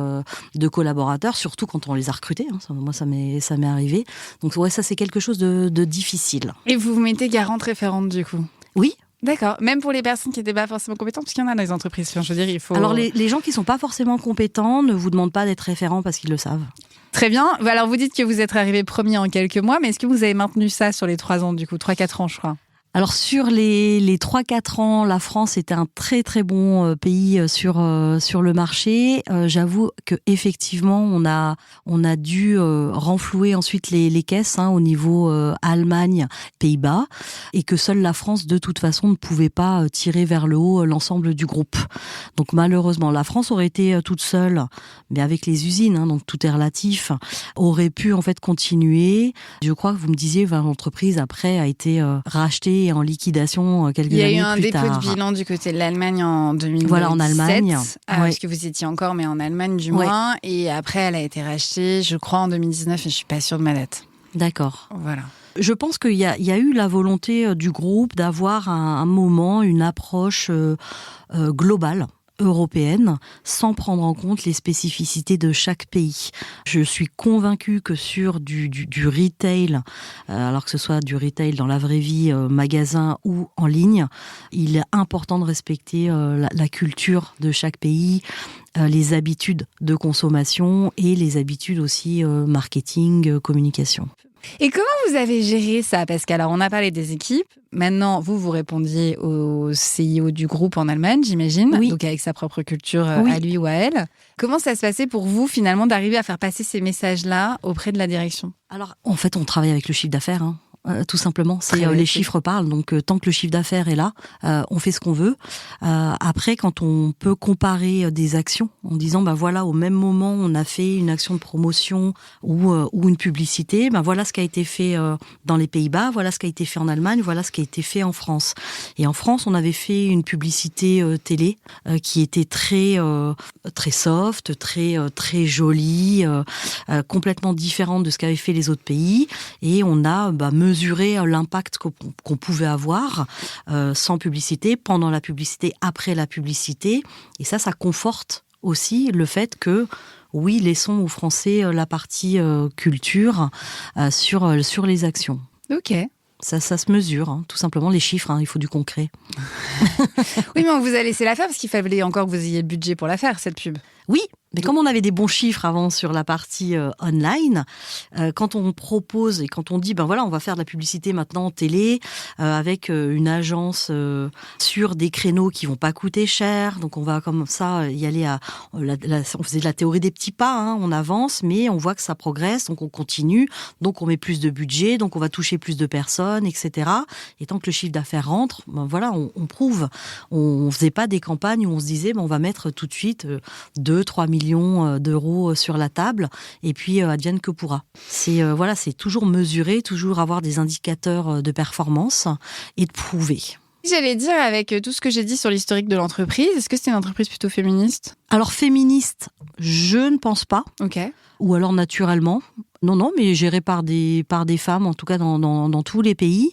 de collaborateurs, surtout quand on les a recrutés. Moi, ça m'est arrivé. Donc ouais, ça c'est quelque chose de difficile. Et vous vous mettez garante référente du coup ? Oui, D'accord. Même pour les personnes qui n'étaient pas forcément compétentes, parce qu'il y en a dans les entreprises. Enfin, je veux dire, il faut... Alors les gens qui sont pas forcément compétents ne vous demandent pas d'être référents parce qu'ils le savent. Très bien. Alors, vous dites que vous êtes arrivé premier en quelques mois, mais est-ce que vous avez maintenu ça sur les 3 ans, du coup, 3-4 ans, je crois? Alors sur les 3-4 ans, la France était un très très bon pays sur le marché. J'avoue que effectivement on a dû renflouer ensuite les caisses au niveau Allemagne, Pays-Bas, et que seule la France de toute façon ne pouvait pas tirer vers le haut l'ensemble du groupe. Donc malheureusement, la France aurait été toute seule, mais avec les usines, donc tout est relatif, aurait pu en fait continuer. Je crois que vous me disiez, l'entreprise après a été rachetée en liquidation quelques années plus tard. Il y a eu un dépôt de bilan du côté de l'Allemagne en 2017. Voilà, en Allemagne. Parce que vous étiez encore, mais en Allemagne du moins. Et après, elle a été rachetée, je crois, en 2019, et je ne suis pas sûre de ma date. D'accord. Voilà. Je pense qu'il y a eu la volonté du groupe d'avoir un moment, une approche globale, européenne, sans prendre en compte les spécificités de chaque pays. Je suis convaincue que sur du retail, alors que ce soit du retail dans la vraie vie, magasin ou en ligne, il est important de respecter la culture de chaque pays, les habitudes de consommation et les habitudes aussi marketing, communication. Et comment vous avez géré ça? Parce qu'alors, on a parlé des équipes. Maintenant, vous répondiez au CIO du groupe en Allemagne, j'imagine. Oui. Donc, avec sa propre culture à lui ou à elle. Comment ça se passait pour vous, finalement, d'arriver à faire passer ces messages-là auprès de la direction? Alors, en fait, on travaille avec le chiffre d'affaires, tout simplement. Les chiffres parlent, donc tant que le chiffre d'affaires est là, on fait ce qu'on veut. Après, quand on peut comparer des actions en disant, voilà, au même moment, on a fait une action de promotion ou une publicité, voilà ce qui a été fait dans les Pays-Bas, voilà ce qui a été fait en Allemagne, voilà ce qui a été fait en France. Et en France, on avait fait une publicité télé qui était très très soft, très jolie, complètement différente de ce qu'avaient fait les autres pays. Et on a mesuré l'impact qu'on pouvait avoir sans publicité, pendant la publicité, après la publicité. Et ça conforte aussi le fait que, oui, laissons aux Français la partie culture sur les actions. Ok. Ça se mesure, tout simplement, les chiffres, il faut du concret. Oui, mais on vous a laissé la faire parce qu'il fallait encore que vous ayez le budget pour la faire, cette pub. Oui, mais comme on avait des bons chiffres avant sur la partie online, quand on propose et quand on dit, on va faire de la publicité maintenant en télé avec une agence sur des créneaux qui vont pas coûter cher, donc on va comme ça y aller on faisait de la théorie des petits pas, on avance, mais on voit que ça progresse, donc on continue, donc on met plus de budget, donc on va toucher plus de personnes, etc. Et tant que le chiffre d'affaires rentre, on prouve. On faisait pas des campagnes où on se disait, on va mettre tout de suite 2-3 millions d'euros sur la table, et puis advienne que pourra. C'est toujours mesurer, toujours avoir des indicateurs de performance et de prouver. J'allais dire, avec tout ce que j'ai dit sur l'historique de l'entreprise, est-ce que c'est une entreprise plutôt féministe? Alors féministe, je ne pense pas. Ok. Ou alors naturellement. Non, mais géré par des femmes, en tout cas dans tous les pays,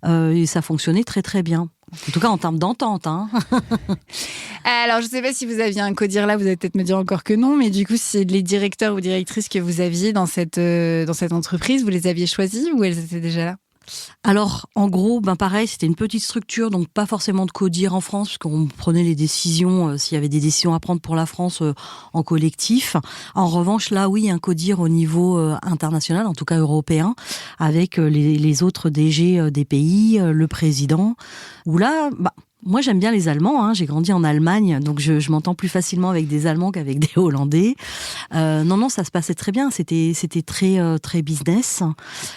et ça fonctionnait très très bien. En tout cas, en termes d'entente. Alors, je ne sais pas si vous aviez un codir là, vous allez peut-être me dire encore que non, mais du coup, c'est les directeurs ou directrices que vous aviez dans cette entreprise, vous les aviez choisis ou elles étaient déjà là? Alors, en gros, pareil, c'était une petite structure, donc pas forcément de codir en France, parce qu'on prenait les décisions, s'il y avait des décisions à prendre pour la France en collectif. En revanche, là, oui, un codir au niveau international, en tout cas européen, avec les autres DG des pays, le président, où là... Moi, j'aime bien les Allemands. J'ai grandi en Allemagne, donc je m'entends plus facilement avec des Allemands qu'avec des Hollandais. Non, ça se passait très bien. C'était très très business.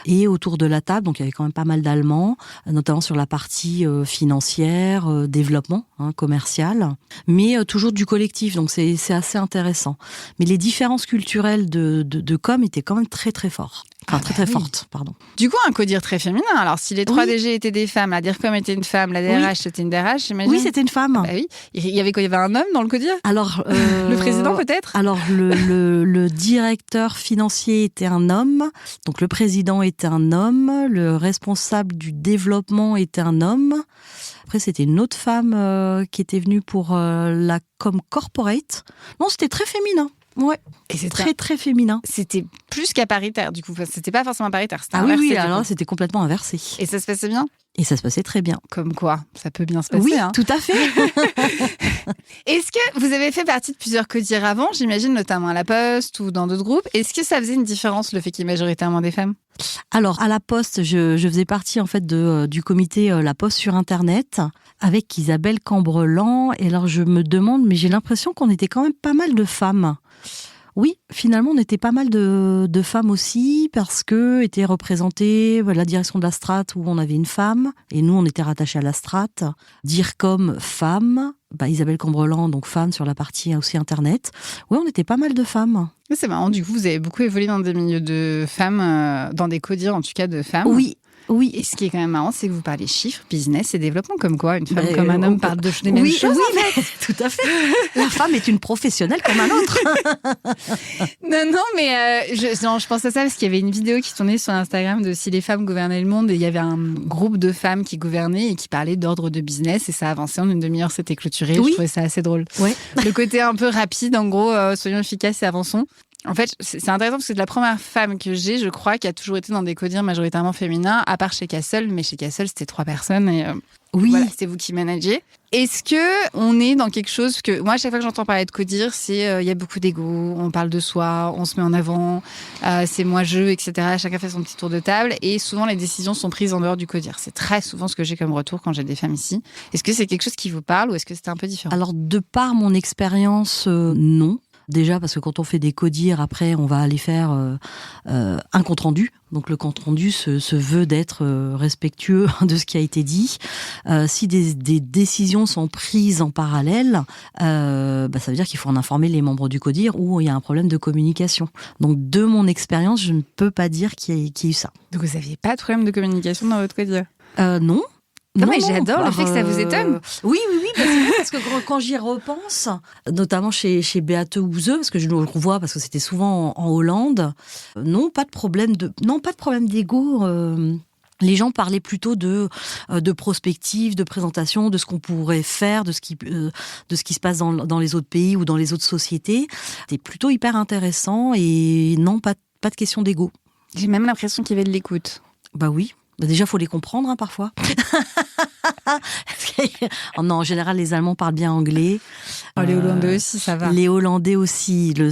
Et autour de la table, donc il y avait quand même pas mal d'Allemands, notamment sur la partie financière, développement, commercial, mais toujours du collectif. Donc c'est assez intéressant. Mais les différences culturelles de com étaient quand même très très fortes. Très forte, pardon. Du coup, un codir très féminin. Alors, si les 3 DG étaient des femmes, la DIRCOM était une femme, la DRH c'était une DRH, j'imagine. Oui, c'était une femme. Oui. Il y avait un homme dans le codir? Alors, le président peut-être? Alors, le directeur financier était un homme, donc le président était un homme, le responsable du développement était un homme. Après, c'était une autre femme qui était venue pour la com corporate. Non, c'était très féminin. Ouais. Et c'est Très, très féminin. C'était plus qu'à paritaire, du coup. Enfin, c'était pas forcément paritaire, c'était Ah oui, inversé. oui, du alors coup. c'était complètement inversé. Et ça se passait bien? Et ça se passait très bien. Comme quoi, ça peut bien se passer. Oui, hein. tout à fait. Est-ce que vous avez fait partie de plusieurs codires avant, j'imagine, notamment à La Poste ou dans d'autres groupes? Est-ce que ça faisait une différence, le fait qu'il y ait majoritairement des femmes? Alors, à La Poste, je faisais partie en fait du comité La Poste sur Internet avec Isabelle Cambrelan. Et alors, je me demande, mais j'ai l'impression qu'on était quand même pas mal de femmes. Oui, finalement, on était pas mal de femmes aussi parce que était représentée la direction de la strate où on avait une femme et nous, on était rattachés à la strate. Dire comme femme, Isabelle Cambrelan, donc femme sur la partie aussi Internet. Oui, on était pas mal de femmes. C'est marrant, du coup, vous avez beaucoup évolué dans des milieux de femmes, dans des codires en tout cas de femmes. Oui. Oui. Et ce qui est quand même marrant, c'est que vous parlez chiffres, business et développement, comme quoi une femme comme un homme parlent des mêmes choses. Oui, en fait. Tout à fait. La femme est une professionnelle comme un autre. Non, mais je pense à ça parce qu'il y avait une vidéo qui tournait sur Instagram de Si les femmes gouvernaient le monde et il y avait un groupe de femmes qui gouvernaient et qui parlaient d'ordre de business et ça avançait en une demi-heure, c'était clôturé. Oui. Je trouvais ça assez drôle. Ouais. Le côté un peu rapide, en gros, soyons efficaces et avançons. En fait, c'est intéressant parce que c'est la première femme que j'ai, je crois, qui a toujours été dans des codires majoritairement féminins, à part chez Castle. Mais chez Castle, c'était 3 personnes et Oui. voilà, c'est vous qui managez. Est-ce que on est dans quelque chose que moi, à chaque fois que j'entends parler de codir, c'est il y a beaucoup d'ego, on parle de soi, on se met en avant, c'est moi-je, etc. Chacun fait son petit tour de table et souvent les décisions sont prises en dehors du codir. C'est très souvent ce que j'ai comme retour quand j'ai des femmes ici. Est-ce que c'est quelque chose qui vous parle ou est-ce que c'était un peu différent? Alors, de par mon expérience, non. Déjà parce que quand on fait des codires, après on va aller faire un compte rendu. Donc le compte rendu se veut d'être respectueux de ce qui a été dit. Si des décisions sont prises en parallèle, ça veut dire qu'il faut en informer les membres du codir ou il y a un problème de communication. Donc de mon expérience, je ne peux pas dire qu'il y ait eu ça. Donc vous n'aviez pas de problème de communication dans votre codir? Non. Non, mais j'adore le fait que ça vous étonne. Oui, parce que quand j'y repense, notamment chez Beate Ouzeux, parce que je le revois, parce que c'était souvent en Hollande, pas de problème d'ego. Les gens parlaient plutôt de prospective, de présentation, de ce qu'on pourrait faire, de ce qui se passe dans les autres pays ou dans les autres sociétés. C'était plutôt hyper intéressant et non, pas de question d'ego. J'ai même l'impression qu'il y avait de l'écoute. Bah oui. Déjà, faut les comprendre parfois. Non, en général, les Allemands parlent bien anglais. Les Hollandais aussi, ça va. Les Hollandais aussi. Le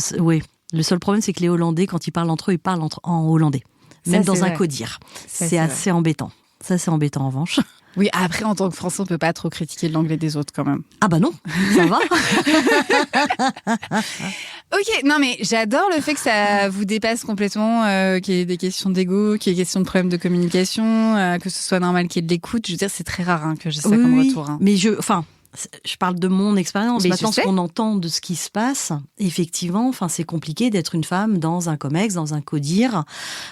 seul problème, c'est que les Hollandais, quand ils parlent entre eux, ils parlent en hollandais. Même dans un codir. C'est assez embêtant. Ça, c'est embêtant en revanche. Oui, après, en tant que Français, on peut pas trop critiquer l'anglais des autres quand même. Ah bah non, ça va. Ok, non mais j'adore le fait que ça vous dépasse complètement, qu'il y ait des questions d'ego, qu'il y ait des questions de problèmes de communication, que ce soit normal qu'il y ait de l'écoute. Je veux dire, c'est très rare que j'ai ça comme retour. Hein. Mais je parle de mon expérience. Mais maintenant, ce qu'on entend de ce qui se passe, effectivement, c'est compliqué d'être une femme dans un comex, dans un codir,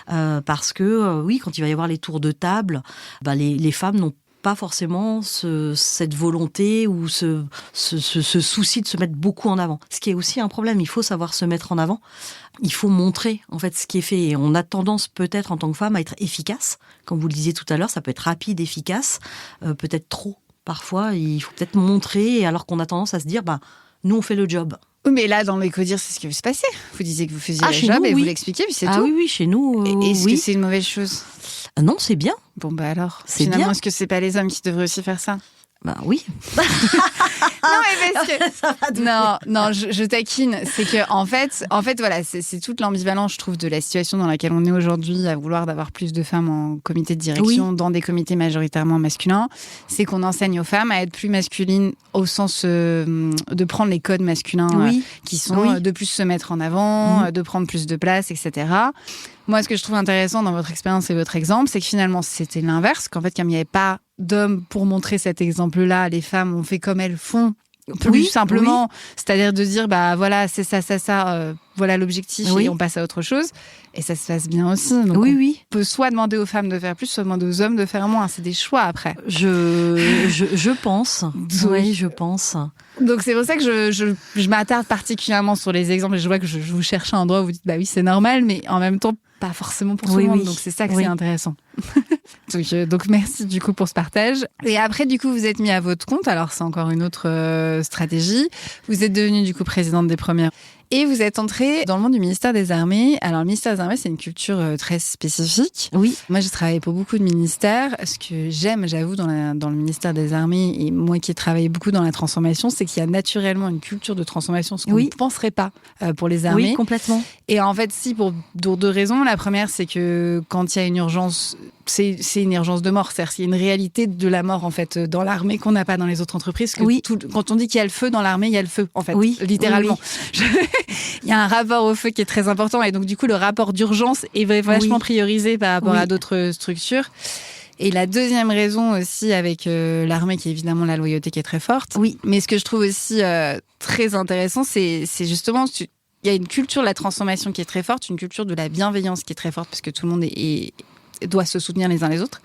parce que oui, quand il va y avoir les tours de table, les femmes n'ont pas forcément cette volonté ou ce souci de se mettre beaucoup en avant. Ce qui est aussi un problème, il faut savoir se mettre en avant. Il faut montrer en fait ce qui est fait. Et on a tendance peut-être en tant que femme à être efficace. Comme vous le disiez tout à l'heure, ça peut être rapide, efficace, peut-être trop. Parfois, il faut peut-être montrer, alors qu'on a tendance à se dire, nous on fait le job. Oui, mais là, dans les codires, c'est ce qui se passait. Vous disiez que vous faisiez le job et vous l'expliquiez, puis c'est tout. Oui, chez nous. Est-ce que c'est une mauvaise chose? Non, c'est bien. Bon, alors, c'est finalement, bien. Est-ce que c'est pas les hommes qui devraient aussi faire ça? Oui. Non, mais parce que... Non, je taquine. C'est que, en fait, voilà, c'est toute l'ambivalence, je trouve, de la situation dans laquelle on est aujourd'hui, à vouloir d'avoir plus de femmes en comité de direction, dans des comités majoritairement masculins. C'est qu'on enseigne aux femmes à être plus masculines au sens de prendre les codes masculins qui sont de plus se mettre en avant, de prendre plus de place, etc. Moi, ce que je trouve intéressant dans votre expérience et votre exemple, c'est que finalement, c'était l'inverse, qu'en fait, comme il n'y avait pas d'hommes pour montrer cet exemple-là, les femmes ont fait comme elles font, plus simplement, c'est-à-dire de dire, voilà, c'est ça, voilà l'objectif et on passe à autre chose. Et ça se passe bien aussi. Donc on peut soit demander aux femmes de faire plus, soit demander aux hommes de faire moins. C'est des choix après. Je pense. Oui, je pense. Donc c'est pour ça que je m'attarde particulièrement sur les exemples. Et je vois que je vous cherche un endroit où vous dites, oui, c'est normal, mais en même temps, pas forcément pour tout le monde. Donc c'est ça que c'est intéressant. Donc merci du coup pour ce partage. Et après, du coup, vous êtes mis à votre compte. Alors c'est encore une autre stratégie. Vous êtes devenue du coup présidente des premières. Et vous êtes entré dans le monde du ministère des Armées. Alors, le ministère des Armées, c'est une culture très spécifique. Oui. Moi, j'ai travaillé pour beaucoup de ministères. Ce que j'aime, j'avoue, dans le ministère des Armées, et moi qui ai travaillé beaucoup dans la transformation, c'est qu'il y a naturellement une culture de transformation, ce qu'on ne penserait pas pour les armées. Oui, complètement. Et en fait, si, pour deux raisons. La première, c'est que quand il y a une urgence, c'est une urgence de mort. C'est-à-dire qu'il y a une réalité de la mort, en fait, dans l'armée qu'on n'a pas dans les autres entreprises. Quand on dit qu'il y a le feu dans l'armée, il y a le feu, en fait, littéralement. Oui. Il y a un rapport au feu qui est très important. Et donc, du coup, le rapport d'urgence est vachement priorisé par rapport à d'autres structures. Et la deuxième raison aussi avec l'armée, qui est évidemment la loyauté qui est très forte. Oui. Mais ce que je trouve aussi très intéressant, c'est justement... Il y a une culture de la transformation qui est très forte, une culture de la bienveillance qui est très forte, parce que tout le monde doit se soutenir les uns les autres.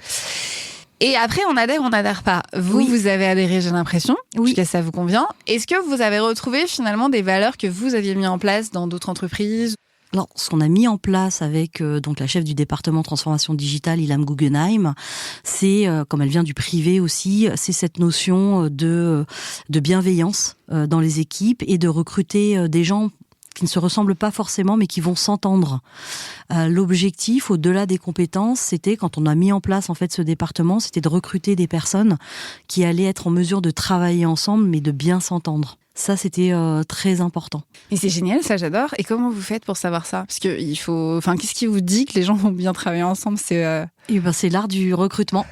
Et après, on adhère, on n'adhère pas. Vous avez adhéré, j'ai l'impression, puisque ça vous convient. Est-ce que vous avez retrouvé finalement des valeurs que vous aviez mis en place dans d'autres entreprises ? Alors, ce qu'on a mis en place avec donc la chef du département transformation digitale, Ilham Guggenheim, c'est, comme elle vient du privé aussi, c'est cette notion de bienveillance dans les équipes et de recruter des gens qui ne se ressemblent pas forcément, mais qui vont s'entendre. L'objectif, au-delà des compétences, c'était, quand on a mis en place en fait ce département, c'était de recruter des personnes qui allaient être en mesure de travailler ensemble, mais de bien s'entendre. Ça, c'était très important. Et c'est génial, ça, j'adore. Et comment vous faites pour savoir ça ? Parce que qu'est-ce qui vous dit que les gens vont bien travailler ensemble ? C'est l'art du recrutement.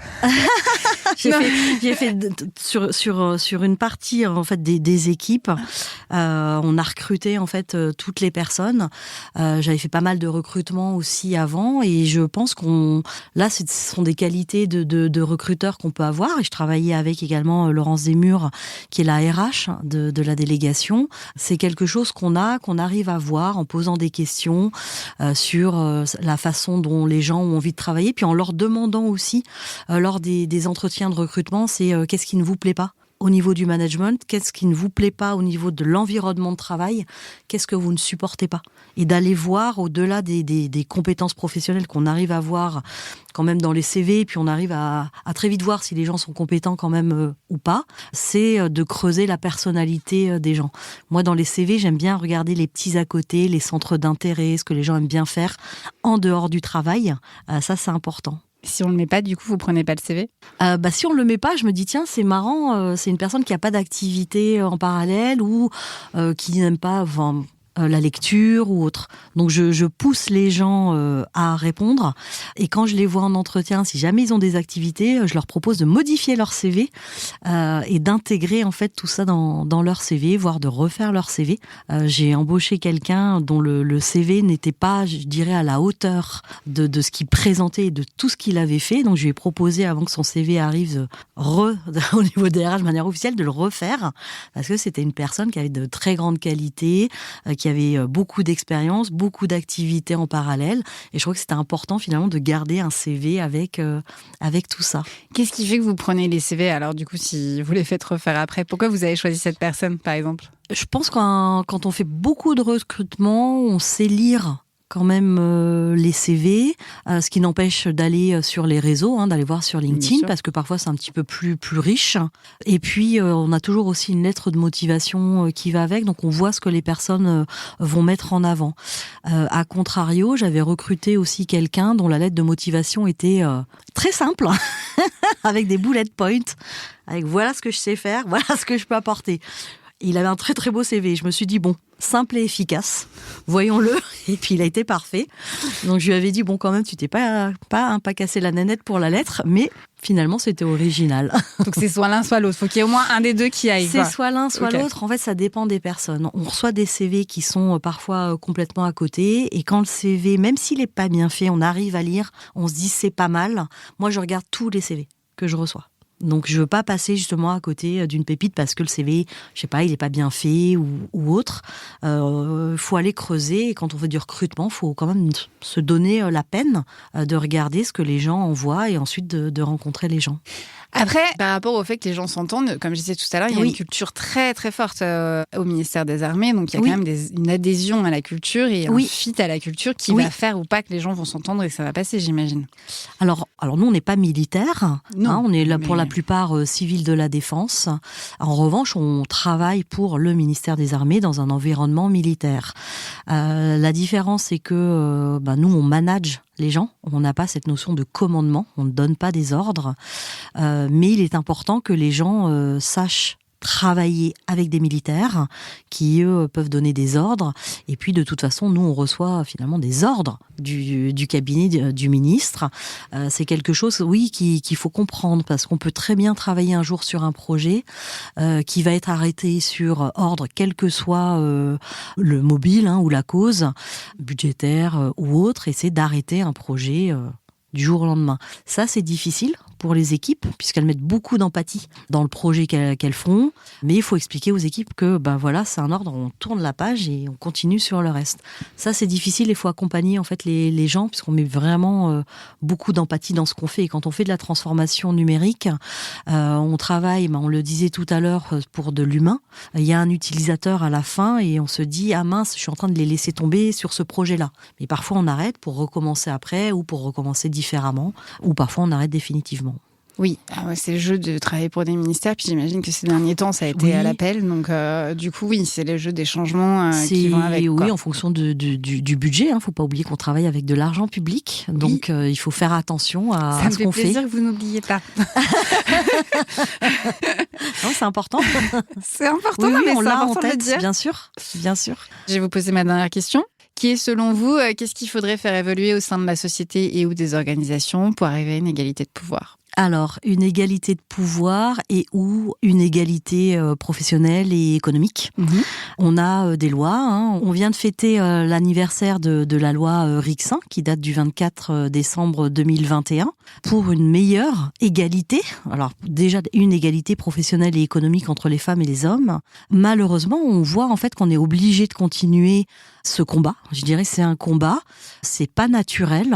J'ai fait sur une partie en fait des équipes. On a recruté en fait toutes les personnes. J'avais fait pas mal de recrutement aussi avant, et je pense ce sont des qualités de recruteurs qu'on peut avoir. Et je travaillais avec également Laurence Zemmour, qui est la RH de la délégation. C'est quelque chose qu'on arrive à voir en posant des questions sur la façon dont les gens ont envie de travailler, puis en leur demandant aussi lors des entretiens de recrutement, c'est qu'est-ce qui ne vous plaît pas au niveau du management, qu'est-ce qui ne vous plaît pas au niveau de l'environnement de travail, qu'est-ce que vous ne supportez pas, et d'aller voir au-delà des compétences professionnelles qu'on arrive à voir quand même dans les CV, et puis on arrive à très vite voir si les gens sont compétents quand même ou pas, c'est de creuser la personnalité des gens. Moi, dans les CV, j'aime bien regarder les petits à côté, les centres d'intérêt, ce que les gens aiment bien faire en dehors du travail. Ça, c'est important. Si on le met pas, du coup, vous prenez pas le CV ? Si on le met pas, je me dis tiens, c'est marrant, c'est une personne qui a pas d'activité en parallèle ou qui n'aime pas la lecture ou autre. Donc je pousse les gens à répondre, et quand je les vois en entretien, si jamais ils ont des activités, je leur propose de modifier leur CV et d'intégrer en fait tout ça dans leur CV, voire de refaire leur CV. J'ai embauché quelqu'un dont le CV n'était pas, je dirais, à la hauteur de ce qu'il présentait et de tout ce qu'il avait fait. Donc je lui ai proposé, avant que son CV arrive au niveau des RH de manière officielle, de le refaire, parce que c'était une personne qui avait de très grandes qualités, qui avait beaucoup d'expérience, beaucoup d'activités en parallèle, et je crois que c'était important finalement de garder un CV avec tout ça. Qu'est-ce qui fait que vous prenez les CV alors, du coup, si vous les faites refaire après ? Pourquoi vous avez choisi cette personne, par exemple ? Je pense que quand on fait beaucoup de recrutement, on sait lire quand même les CV, ce qui n'empêche d'aller sur les réseaux, d'aller voir sur LinkedIn, parce que parfois c'est un petit peu plus riche. Et puis on a toujours aussi une lettre de motivation qui va avec, donc on voit ce que les personnes vont mettre en avant. À contrario, j'avais recruté aussi quelqu'un dont la lettre de motivation était très simple, avec des bullet points, avec voilà ce que je sais faire, voilà ce que je peux apporter. Il avait un très très beau CV. Je me suis dit, bon, simple et efficace, voyons-le. Et puis il a été parfait. Donc je lui avais dit, bon, quand même, tu t'es pas cassé la nanette pour la lettre, mais finalement c'était original. Donc c'est soit l'un soit l'autre. Faut qu'il y ait au moins un des deux qui aille. C'est soit l'un soit l'autre. En fait, ça dépend des personnes. On reçoit des CV qui sont parfois complètement à côté, et quand le CV, même s'il est pas bien fait, on arrive à lire, on se dit c'est pas mal. Moi, je regarde tous les CV que je reçois. Donc je veux pas passer justement à côté d'une pépite parce que le CV, je sais pas, il est pas bien fait ou autre. Faut aller creuser, et quand on fait du recrutement, faut quand même se donner la peine de regarder ce que les gens envoient, et ensuite de rencontrer les gens. Après, par rapport au fait que les gens s'entendent, comme je disais tout à l'heure, il y a une culture très très forte au ministère des Armées, donc il y a quand même une adhésion à la culture et un fit à la culture qui va faire ou pas que les gens vont s'entendre et que ça va passer, j'imagine. Alors nous, on n'est pas militaire, on est là pour la la plupart civils de la défense. En revanche, on travaille pour le ministère des Armées dans un environnement militaire. La différence, c'est que nous, on manage les gens. On n'a pas cette notion de commandement. On ne donne pas des ordres. Mais il est important que les gens sachent travailler avec des militaires qui, eux, peuvent donner des ordres. Et puis, de toute façon, nous, on reçoit finalement des ordres du cabinet du ministre. C'est quelque chose, oui, qu'il faut comprendre, parce qu'on peut très bien travailler un jour sur un projet qui va être arrêté sur ordre, quel que soit le mobile ou la cause, budgétaire ou autre, et c'est d'arrêter un projet du jour au lendemain. Ça, c'est difficile pour les équipes, puisqu'elles mettent beaucoup d'empathie dans le projet qu'elles font. Mais il faut expliquer aux équipes que, c'est un ordre, on tourne la page et on continue sur le reste. Ça, c'est difficile. Il faut accompagner, en fait, les gens, puisqu'on met vraiment beaucoup d'empathie dans ce qu'on fait. Et quand on fait de la transformation numérique, on travaille, on le disait tout à l'heure, pour de l'humain. Il y a un utilisateur à la fin et on se dit, ah mince, je suis en train de les laisser tomber sur ce projet-là. Mais parfois, on arrête pour recommencer après ou pour recommencer différemment, ou parfois, on arrête définitivement. Oui, c'est le jeu de travailler pour des ministères, puis j'imagine que ces derniers temps, ça a été à l'appel, donc du coup, oui, c'est le jeu des changements qui vont avec. Oui, en fonction du budget, faut pas oublier qu'on travaille avec de l'argent public, donc il faut faire attention à ce qu'on fait. Ça me fait plaisir que vous n'oubliez pas. Non, c'est important. C'est important, oui, mais on c'est l'a en important de le tête, dire. bien sûr. Je vais vous poser ma dernière question. Qui est, selon vous, qu'est-ce qu'il faudrait faire évoluer au sein de la société et ou des organisations pour arriver à une égalité de pouvoir ? Alors, une égalité de pouvoir et ou une égalité professionnelle et économique. On a des lois. On vient de fêter l'anniversaire de la loi Rixin, qui date du 24 décembre 2021, pour une meilleure égalité. Alors, déjà, une égalité professionnelle et économique entre les femmes et les hommes. Malheureusement, on voit en fait qu'on est obligé de continuer ce combat. Je dirais que c'est un combat. C'est pas naturel.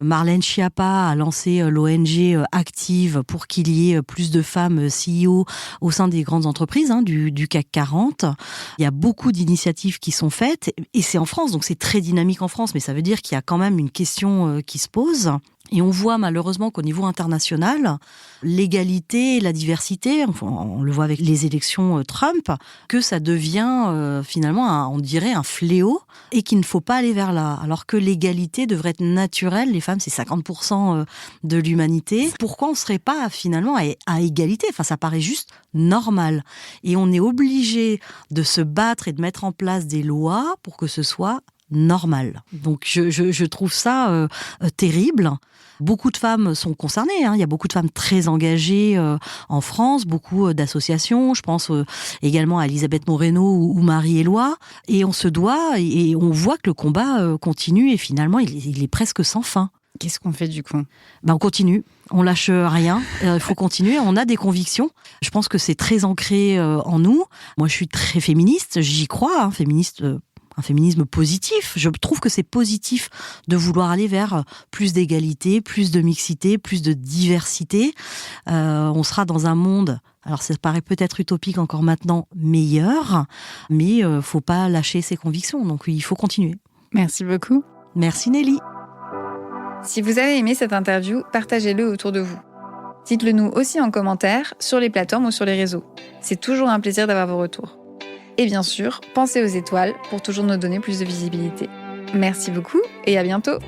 Marlène Schiappa a lancé l'ONG Active pour qu'il y ait plus de femmes CEO au sein des grandes entreprises du CAC 40. Il y a beaucoup d'initiatives qui sont faites et c'est en France, donc c'est très dynamique en France, mais ça veut dire qu'il y a quand même une question qui se pose. Et on voit malheureusement qu'au niveau international, l'égalité et la diversité, on le voit avec les élections Trump, que ça devient finalement, on dirait, un fléau et qu'il ne faut pas aller vers là. Alors que l'égalité devrait être naturelle. Les femmes, c'est 50% de l'humanité. Pourquoi on ne serait pas finalement à égalité ? Enfin, ça paraît juste normal. Et on est obligé de se battre et de mettre en place des lois pour que ce soit normal. Donc je trouve ça terrible. Beaucoup de femmes sont concernées. Il y a beaucoup de femmes très engagées en France, beaucoup d'associations. Je pense également à Elisabeth Moreno ou Marie-Éloi. Et on se doit, et on voit que le combat continue et finalement il est presque sans fin. Qu'est-ce qu'on fait du coup ? On continue, on lâche rien, il faut continuer, on a des convictions. Je pense que c'est très ancré en nous. Moi je suis très féministe, j'y crois, féministe. Un féminisme positif. Je trouve que c'est positif de vouloir aller vers plus d'égalité, plus de mixité, plus de diversité. On sera dans un monde, alors ça paraît peut-être utopique encore maintenant, meilleur, mais faut pas lâcher ses convictions. Donc il faut continuer. Merci beaucoup. Merci Nelly. Si vous avez aimé cette interview, partagez-le autour de vous. Dites-le nous aussi en commentaire, sur les plateformes ou sur les réseaux. C'est toujours un plaisir d'avoir vos retours. Et bien sûr, pensez aux étoiles pour toujours nous donner plus de visibilité. Merci beaucoup et à bientôt.